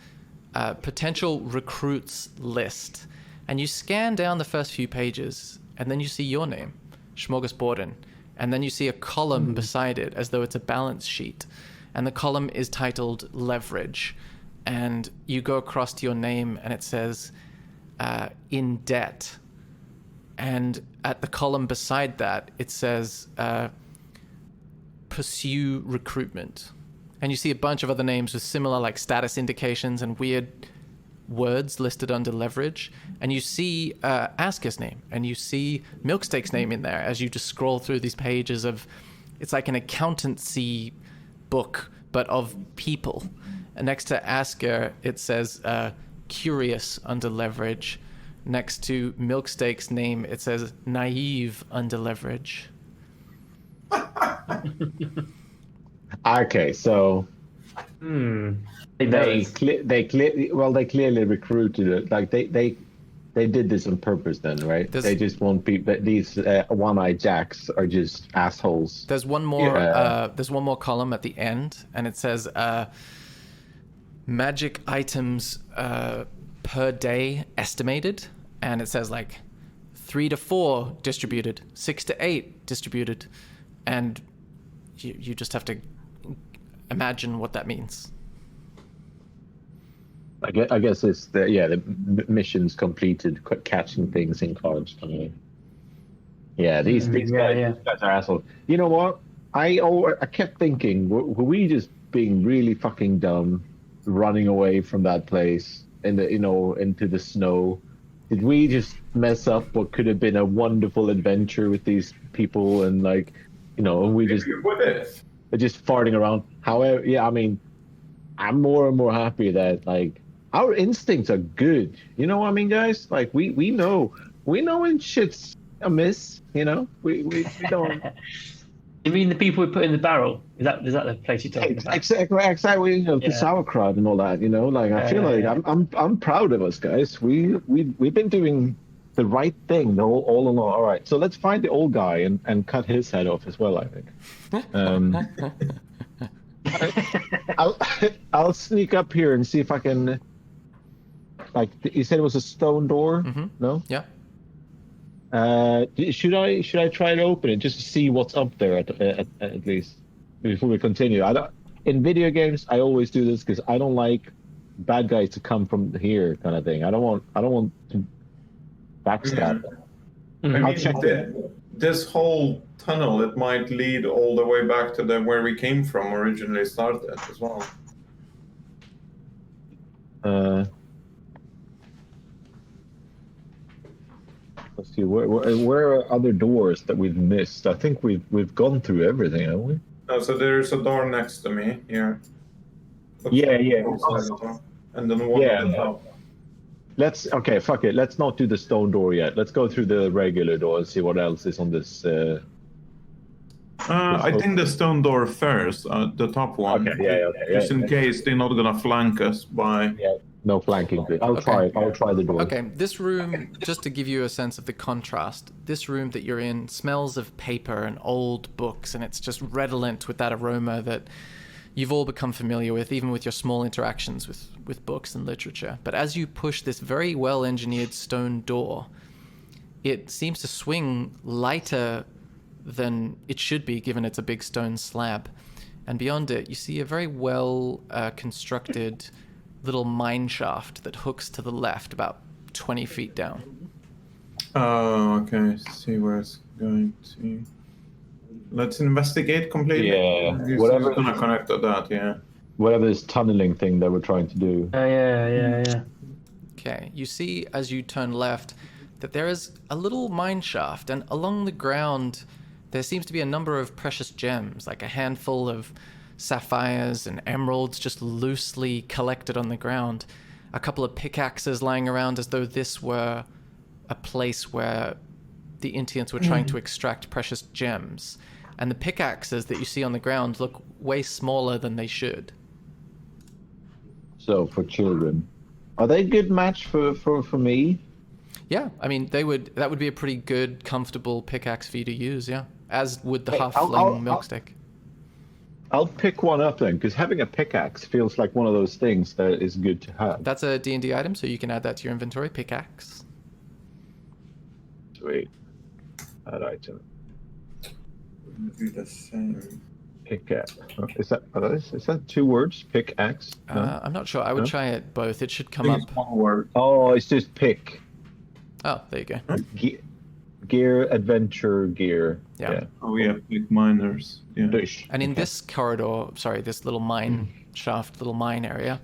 potential recruits list. And you scan down the first few pages, and then you see your name, Smorgasborden. And then you see a column beside it as though it's a balance sheet. And the column is titled Leverage. And you go across to your name and it says in debt. And at the column beside that, it says pursue recruitment. And you see a bunch of other names with similar like status indications and weird words listed under leverage, and you see Asker's name, and you see Milksteak's name in there as you just scroll through these pages of, it's like an accountancy book, but of people. And next to Asker, it says curious under leverage. Next to Milksteak's name, it says naive under leverage. Okay, so They clearly recruited it. Like they did this on purpose, then, right? They just want people. These one-eyed jacks are just assholes. There's one more. There's one more column at the end, and it says magic items per day estimated, and it says like 3 to 4 distributed, 6 to 8 distributed, and you just have to imagine what that means. I guess it's the missions completed, catching things in cards. Yeah, Yeah. these guys are assholes. You know what? I kept thinking, were we just being really fucking dumb, running away from that place in the into the snow? Did we just mess up what could have been a wonderful adventure with these people and and we just Maybe what if? farting around? However, yeah, I mean, I'm more and more happy that our instincts are good. You know what I mean, guys? Like we know when shit's amiss. We don't. You mean the people we put in the barrel? Is that the place you're talking about? Exactly. The Yeah. sauerkraut and all that. I feel like Yeah. I'm proud of us, guys. We've been doing the right thing all along. All right, so let's find the old guy and cut his head off as well. I think. I'll I'll sneak up here and see if I can. Like you said, it was a stone door. Mm-hmm. No. Yeah. Should I try to open it just to see what's up there at least before we continue? I don't. In video games, I always do this because I don't like bad guys to come from here, kind of thing. I don't want to backstab them. I Mhm. I'll mean, check this whole tunnel, it might lead all the way back to where we came from originally started as well. Let's see. Where are other doors that we've missed? I think we've gone through everything, haven't we? No, so there's a door next to me here. Yeah. And then one Yeah. on the top. Okay, fuck it. Let's not do the stone door yet. Let's go through the regular door and see what else is on this. I think the stone door first, the top one. Okay, okay. Just in case they're not gonna flank us by. Yeah, no flanking, please. I'll try it. I'll try the door. Okay, this room, just to give you a sense of the contrast, this room that you're in smells of paper and old books, and it's just redolent with that aroma that you've all become familiar with, even with your small interactions with books and literature. But as you push this very well-engineered stone door, it seems to swing lighter than it should be, given it's a big stone slab. And beyond it, you see a very well constructed little mine shaft that hooks to the left about 20 feet down. Oh, okay. See where it's going to. Let's investigate completely. Yeah, Whatever's gonna connect to that, yeah. Whatever this tunneling thing that we're trying to do. Yeah. Okay, you see as you turn left that there is a little mine shaft, and along the ground there seems to be a number of precious gems, like a handful of sapphires and emeralds just loosely collected on the ground. A couple of pickaxes lying around as though this were a place where the Intians were trying to extract precious gems. And the pickaxes that you see on the ground look way smaller than they should. So for children, are they a good match for me? Yeah, I mean, that would be a pretty good, comfortable pickaxe for you to use, yeah. As would the Hey, half-fling milkstick. I'll pick one up then, because having a pickaxe feels like one of those things that is good to have. That's a D&D item, so you can add that to your inventory, pickaxe. Sweet. That item. Do the same. Pickaxe. Is that two words? Pickaxe? No? I'm not sure. I would try it both. It should come I up. think it's one word. Oh, it's just pick. Oh, there you go. Gear, adventure, gear. Yeah. Oh, yeah, big miners. Yeah. Dish. And in this corridor, this little mine shaft, little mine area,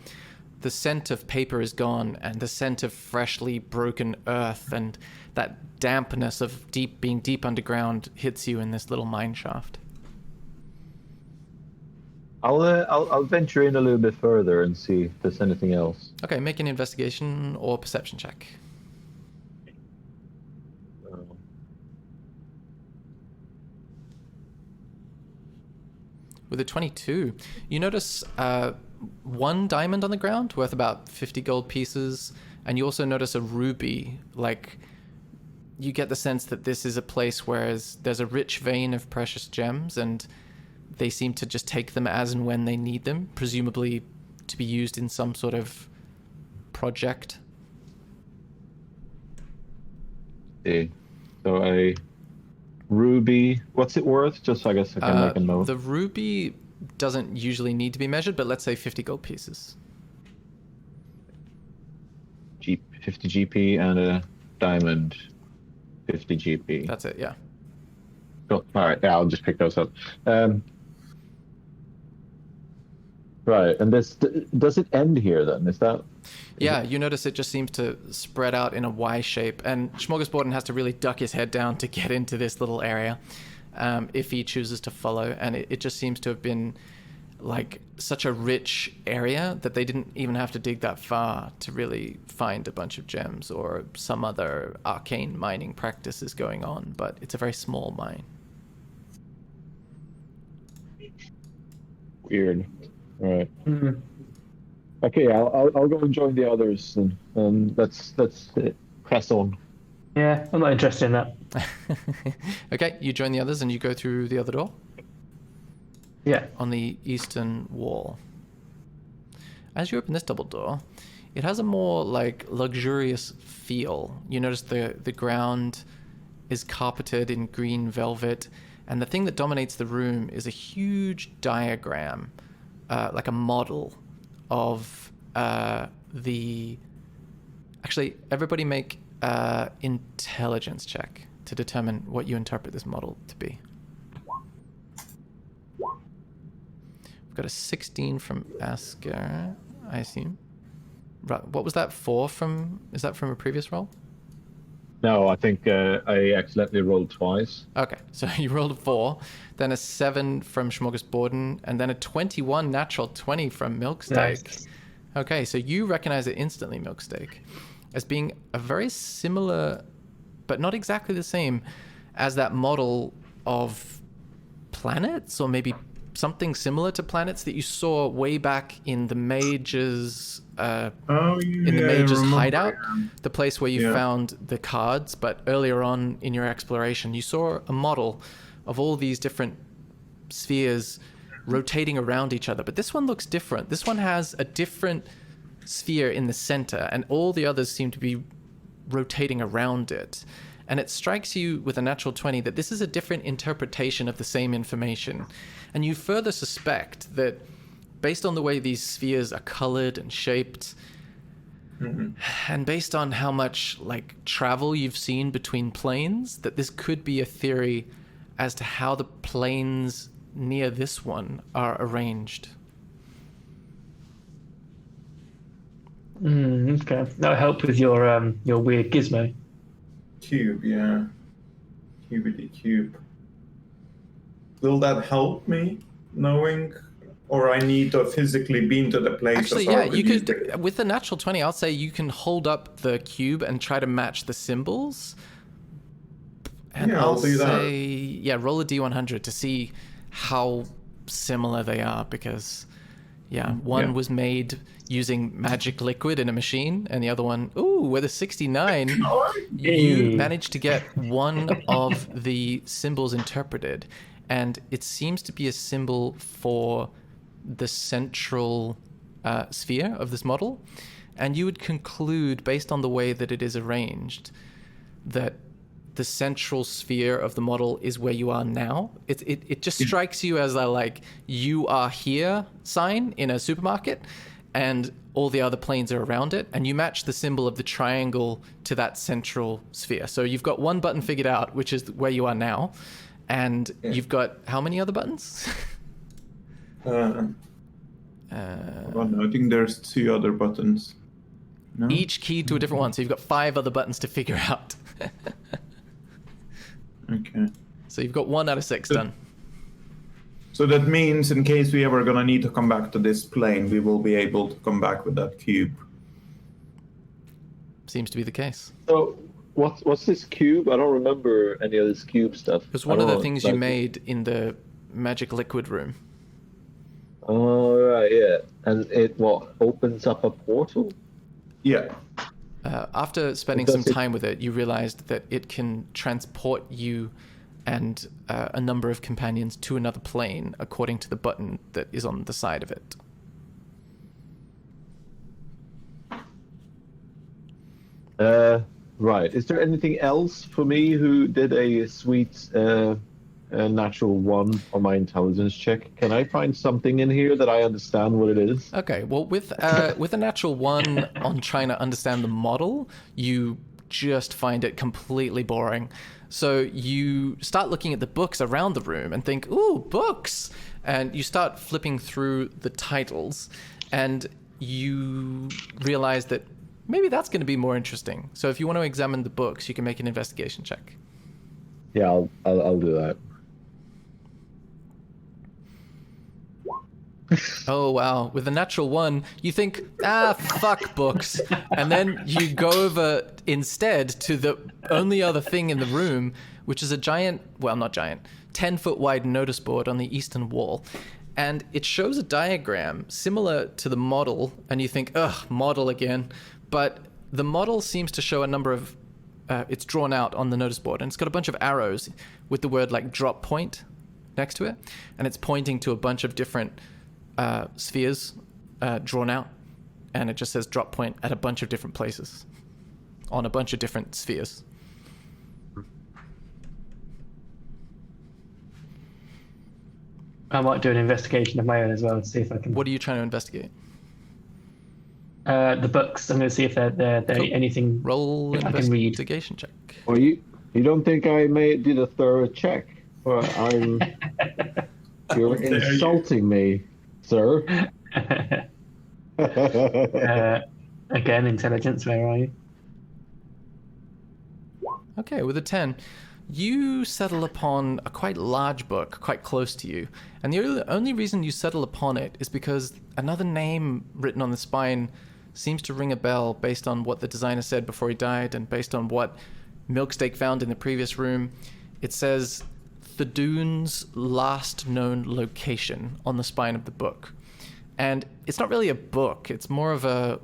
the scent of paper is gone, and the scent of freshly broken earth and that dampness of being deep underground hits you in this little mine shaft. I'll venture in a little bit further and see if there's anything else. Okay, make an investigation or perception check. With a 22, you notice one diamond on the ground worth about 50 gold pieces, and you also notice a ruby. Like, you get the sense that this is a place where there's a rich vein of precious gems, and they seem to just take them as and when they need them, presumably to be used in some sort of project. Okay. So a ruby, what's it worth? Just so I guess I can make a note. The ruby doesn't usually need to be measured, but let's say 50 gold pieces. 50 GP and a diamond 50 GP. That's it, yeah. Cool. All right, yeah, I'll just pick those up. Right, and this does it end here then? Is that? Yeah, you notice it just seems to spread out in a Y shape, and Smorgasborden has to really duck his head down to get into this little area if he chooses to follow, and it just seems to have been like such a rich area that they didn't even have to dig that far to really find a bunch of gems or some other arcane mining practices going on, but it's a very small mine. Weird. All right. Okay, I'll go and join the others and let's press on. Yeah, I'm not interested in that. Okay, you join the others and you go through the other door Yeah. on the eastern wall. As you open this double door, it has a more like luxurious feel. You notice the ground is carpeted in green velvet, and the thing that dominates the room is a huge diagram, like a model of the... Actually, everybody make intelligence check to determine what you interpret this model to be. We've got a 16 from Asker, I assume. Right, what was that 4 from? Is that from a previous roll? No, I think I accidentally rolled twice. Okay, so you rolled a 4, then a 7 from Smorgasborden, and then a 21 natural 20 from Milksteak. Nice. Okay, so you recognize it instantly, Milksteak, as being a very similar, but not exactly the same, as that model of planets, or maybe something similar to planets that you saw way back in the mage's hideout, the place where you found the cards. But earlier on in your exploration, you saw a model of all these different spheres rotating around each other. But this one looks different. This one has a different sphere in the center, and all the others seem to be rotating around it. And it strikes you with a natural 20 that this is a different interpretation of the same information. And you further suspect that based on the way these spheres are colored and shaped, and based on how much like travel you've seen between planes, that this could be a theory as to how the planes near this one are arranged. Okay, that'll help with your weird gizmo. Cube, yeah. Cubity cube. Will that help me knowing, or I need to physically be into the place? Actually, yeah, you could, with the natural 20, I'll say you can hold up the cube and try to match the symbols. And Yeah, I'll do that. say, yeah, roll a D100 to see how similar they are, because, one was made using magic liquid in a machine, and the other one, with a 69, you managed to get one of the symbols interpreted, and it seems to be a symbol for the central sphere of this model, and you would conclude, based on the way that it is arranged, that the central sphere of the model is where you are now. It just strikes you as a like you are here sign in a supermarket, and all the other planes are around it, and you match the symbol of the triangle to that central sphere. So you've got one button figured out, which is where you are now, and you've got how many other buttons? I think there's 2 other buttons. No? Each keyed to a different one, so you've got 5 other buttons to figure out. Okay. So you've got 1 out of 6 done. So that means in case we ever gonna need to come back to this plane, we will be able to come back with that cube. Seems to be the case. So what's this cube? I don't remember any of this cube stuff. It was one of the things you made in the magic liquid room. Oh, right, yeah. And it opens up a portal? Yeah. After spending some time with it, you realized that it can transport you and a number of companions to another plane according to the button that is on the side of it. Right. Is there anything else for me who did a sweet a natural 1 on my intelligence check. Can I find something in here that I understand what it is? Okay, well, with a natural 1 on trying to understand the model, you just find it completely boring. So you start looking at the books around the room and think, ooh, books! And you start flipping through the titles, and you realize that maybe that's going to be more interesting. So if you want to examine the books, you can make an investigation check. Yeah, I'll do that. Oh, wow. With a natural 1, you think, fuck books. And then you go over instead to the only other thing in the room, which is a giant, well, not giant, 10-foot wide notice board on the eastern wall. And it shows a diagram similar to the model, and you think, ugh, model again. But the model seems to show a number of, it's drawn out on the notice board, and it's got a bunch of arrows with the word like drop point next to it. And it's pointing to a bunch of different spheres drawn out, and it just says drop point at a bunch of different places on a bunch of different spheres. I might do an investigation of my own as well to see if I can. What are you trying to investigate? The books. I'm going to see if they're Cool. anything Roll I can read. investigation check. Well, you don't think I did a thorough check? Well, you're insulting me, sir. Again, intelligence. Where are you? Okay, with a 10, you settle upon a quite large book, quite close to you. And the only reason you settle upon it is because another name written on the spine seems to ring a bell based on what the designer said before he died and based on what Milksteak found in the previous room. It says Thadoon's last known location on the spine of the book. And it's not really a book, it's more of a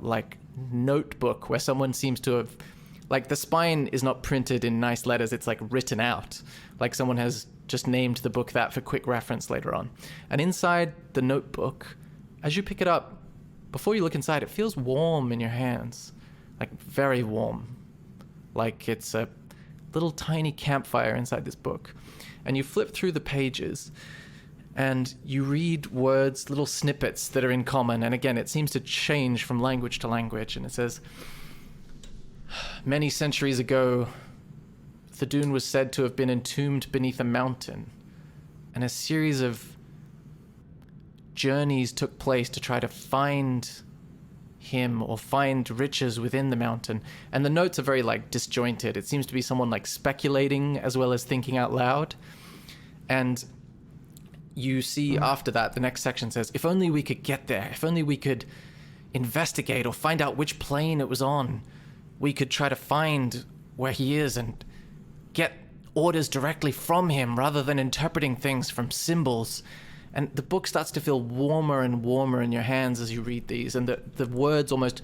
notebook where someone seems to have, the spine is not printed in nice letters, it's written out. Like someone has just named the book that for quick reference later on. And inside the notebook, as you pick it up, before you look inside, it feels warm in your hands. Very warm. Like it's a little tiny campfire inside this book. And you flip through the pages, and you read words, little snippets that are in common. And again, it seems to change from language to language. And it says, many centuries ago, Thadoon was said to have been entombed beneath a mountain, and a series of journeys took place to try to find him or find riches within the mountain. And the notes are very disjointed. It seems to be someone speculating as well as thinking out loud. And you see after that, the next section says, if only we could get there, if only we could investigate or find out which plane it was on, we could try to find where he is and get orders directly from him rather than interpreting things from symbols. And the book starts to feel warmer and warmer in your hands as you read these, and the words almost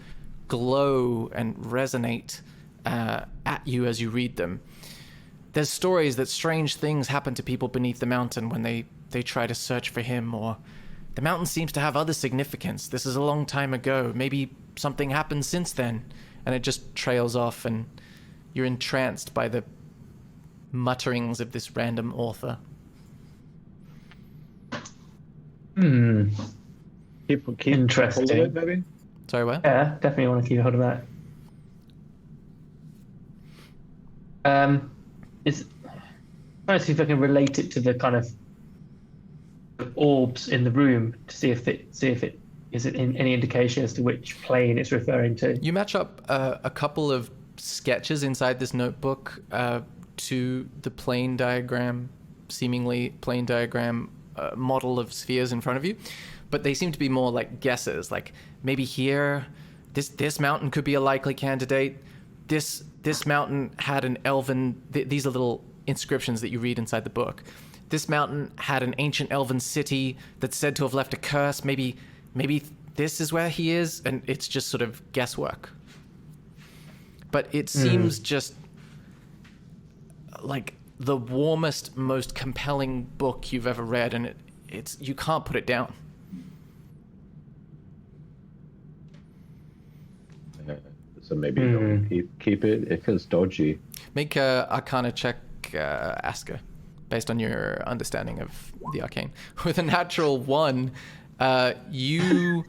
glow and resonate at you as you read them. There's stories that strange things happen to people beneath the mountain when they try to search for him, or the mountain seems to have other significance. This is a long time ago. Maybe something happened since then. And it just trails off, and you're entranced by the mutterings of this random author. Keep Interesting. hold of it, maybe? Sorry, what? Yeah, definitely want to keep a hold of that. Trying to see if I can relate it to the kind of orbs in the room to see if it is it in any indication as to which plane it's referring to. You match up a couple of sketches inside this notebook to the plane diagram, seemingly plane diagram model of spheres in front of you, but they seem to be more guesses. Maybe here, this mountain could be a likely candidate. This mountain had an elven. These are little inscriptions that you read inside the book. This mountain had an ancient elven city that's said to have left a curse. Maybe this is where he is, and it's just sort of guesswork. But it seems just like the warmest, most compelling book you've ever read, and it's you can't put it down. So maybe don't keep it. It feels dodgy. Make a Arcana check, Asker. based on your understanding of the arcane. With a natural 1, you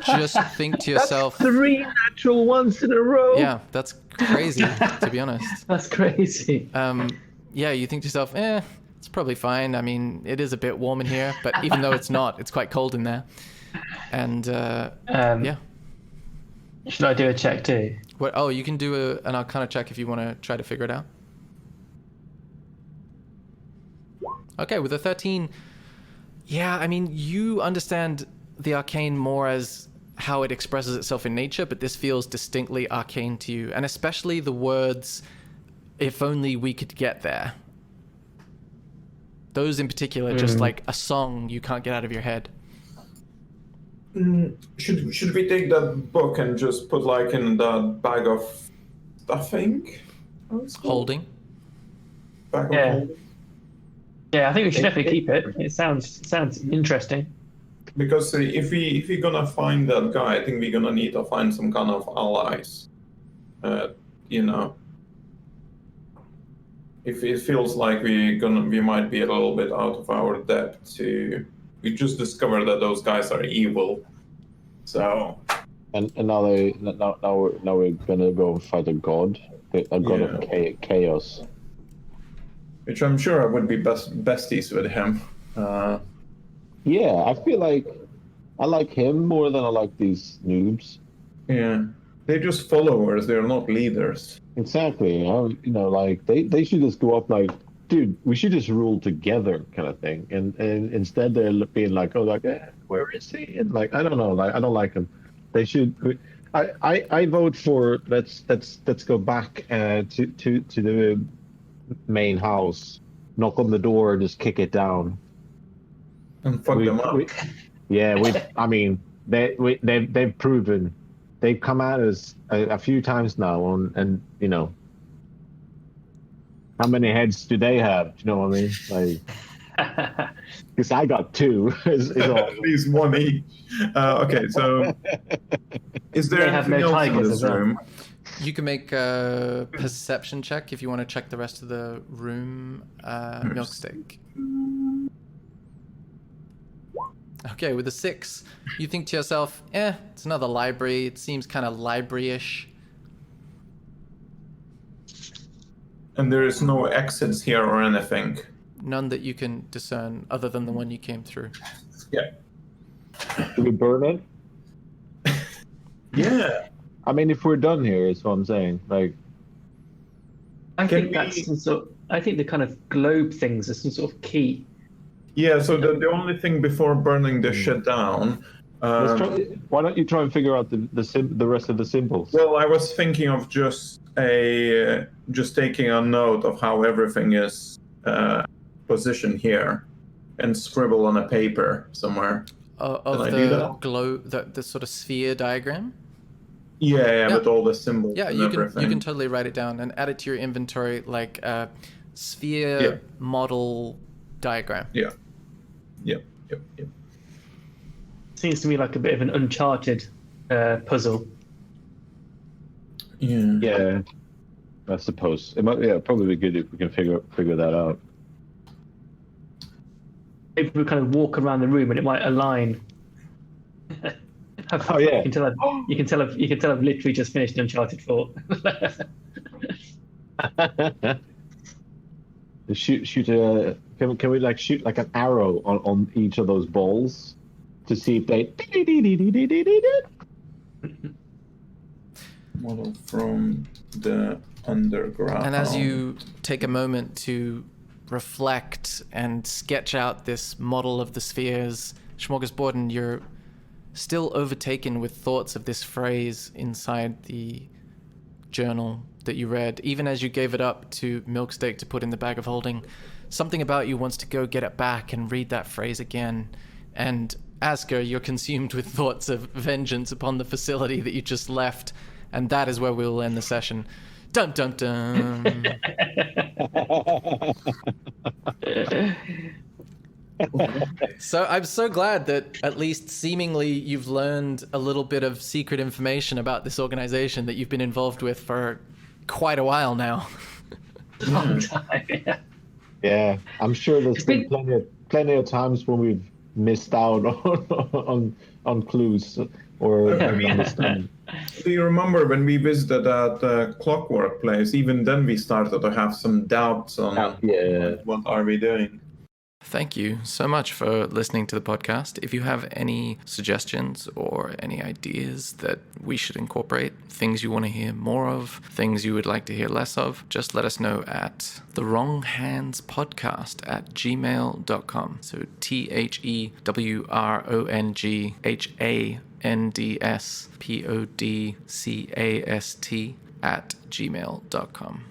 just think to yourself, 3 natural ones in a row. yeah, that's crazy, to be honest. That's crazy. Yeah, you think to yourself, it's probably fine. I mean, it is a bit warm in here, but even though it's not, it's quite cold in there. And yeah. Should I do a check too? What? Oh, you can do an Arcana check if you want to try to figure it out. Okay, with a 13, yeah, I mean, you understand the arcane more as how it expresses itself in nature, but this feels distinctly arcane to you, and especially the words, "if only we could get there." Those in particular, just like a song you can't get out of your head. Should we take that book and just put like in the bag of stuffing? Holding. Bag of Yeah. holding? Yeah, I think we should definitely keep it. It sounds interesting. Because if we're gonna find that guy, I think we're gonna need to find some kind of allies. You know, if it feels like we might be a little bit out of our depth. We just discovered that those guys are evil, so. And now we're gonna go fight a god of chaos. Which I'm sure I would be besties with him. Yeah, I feel like I like him more than I like these noobs. Yeah, they're just followers. They're not leaders. Exactly. You know, like they should just go up like, dude, we should just rule together, kind of thing. And instead they're being like, where is he? And like, I don't know, like I don't like him. They should. I vote for let's go back to the main house, knock on the door, just kick it down. And fuck them up. I mean, they've proven, they've come at us a few times now, and you know, how many heads do they have? Do you know what I mean? Like, because I got 2. At least 1 each. Okay, so is there They have anything no else in tigers this as well. room? You can make a perception check if you want to check the rest of the room, Milksteak. Okay, with a 6, you think to yourself, it's another library. It seems kind of library-ish. And there is no exits here or anything. None that you can discern other than the one you came through. Yeah. Do we burn it? Yeah. I mean, if we're done here, is what I'm saying. Like, I Can think that's some sort. I think the kind of globe things are some sort of key. Yeah, so the only thing before burning the shit down. let's try, why don't you try and figure out the rest of the symbols? Well, I was thinking of just taking a note of how everything is positioned here, and scribble on a paper somewhere. Of Can I do the that? glow, the sort of sphere diagram. Yeah, Yeah. with all the symbols. Yeah, and you everything. can totally write it down and add it to your inventory, like a sphere model diagram. Yeah. Yep. Seems to me like a bit of an Uncharted puzzle. Yeah. Yeah, I suppose it might. Yeah, probably be good if we can figure that out. If we kind of walk around the room and it might align. Oh, yeah. You can tell I've literally just finished Uncharted 4. Shoot a. Can we like shoot like an arrow on each of those balls to see if they. Model from the underground. And as you take a moment to reflect and sketch out this model of the spheres, Smorgasborden, you're still overtaken with thoughts of this phrase inside the journal that you read, even as you gave it up to Milksteak to put in the bag of holding. Something about you wants to go get it back and read that phrase again. And Asker, you're consumed with thoughts of vengeance upon the facility that you just left, and that is where we'll end the session. Dum dum dum. So I'm so glad that at least seemingly you've learned a little bit of secret information about this organization that you've been involved with for quite a while now. Long time. Yeah. Yeah, I'm sure there's It's been been plenty of times when we've missed out on clues or I didn't mean, understand. do you remember when we visited that Clockwork place? Even then, we started to have some doubts on Yeah. what are we doing. Thank you so much for listening to the podcast. If you have any suggestions or any ideas that we should incorporate, things you want to hear more of, things you would like to hear less of, just let us know at thewronghandspodcast@gmail.com. So THEWRONGHANDSPODCAST @gmail.com.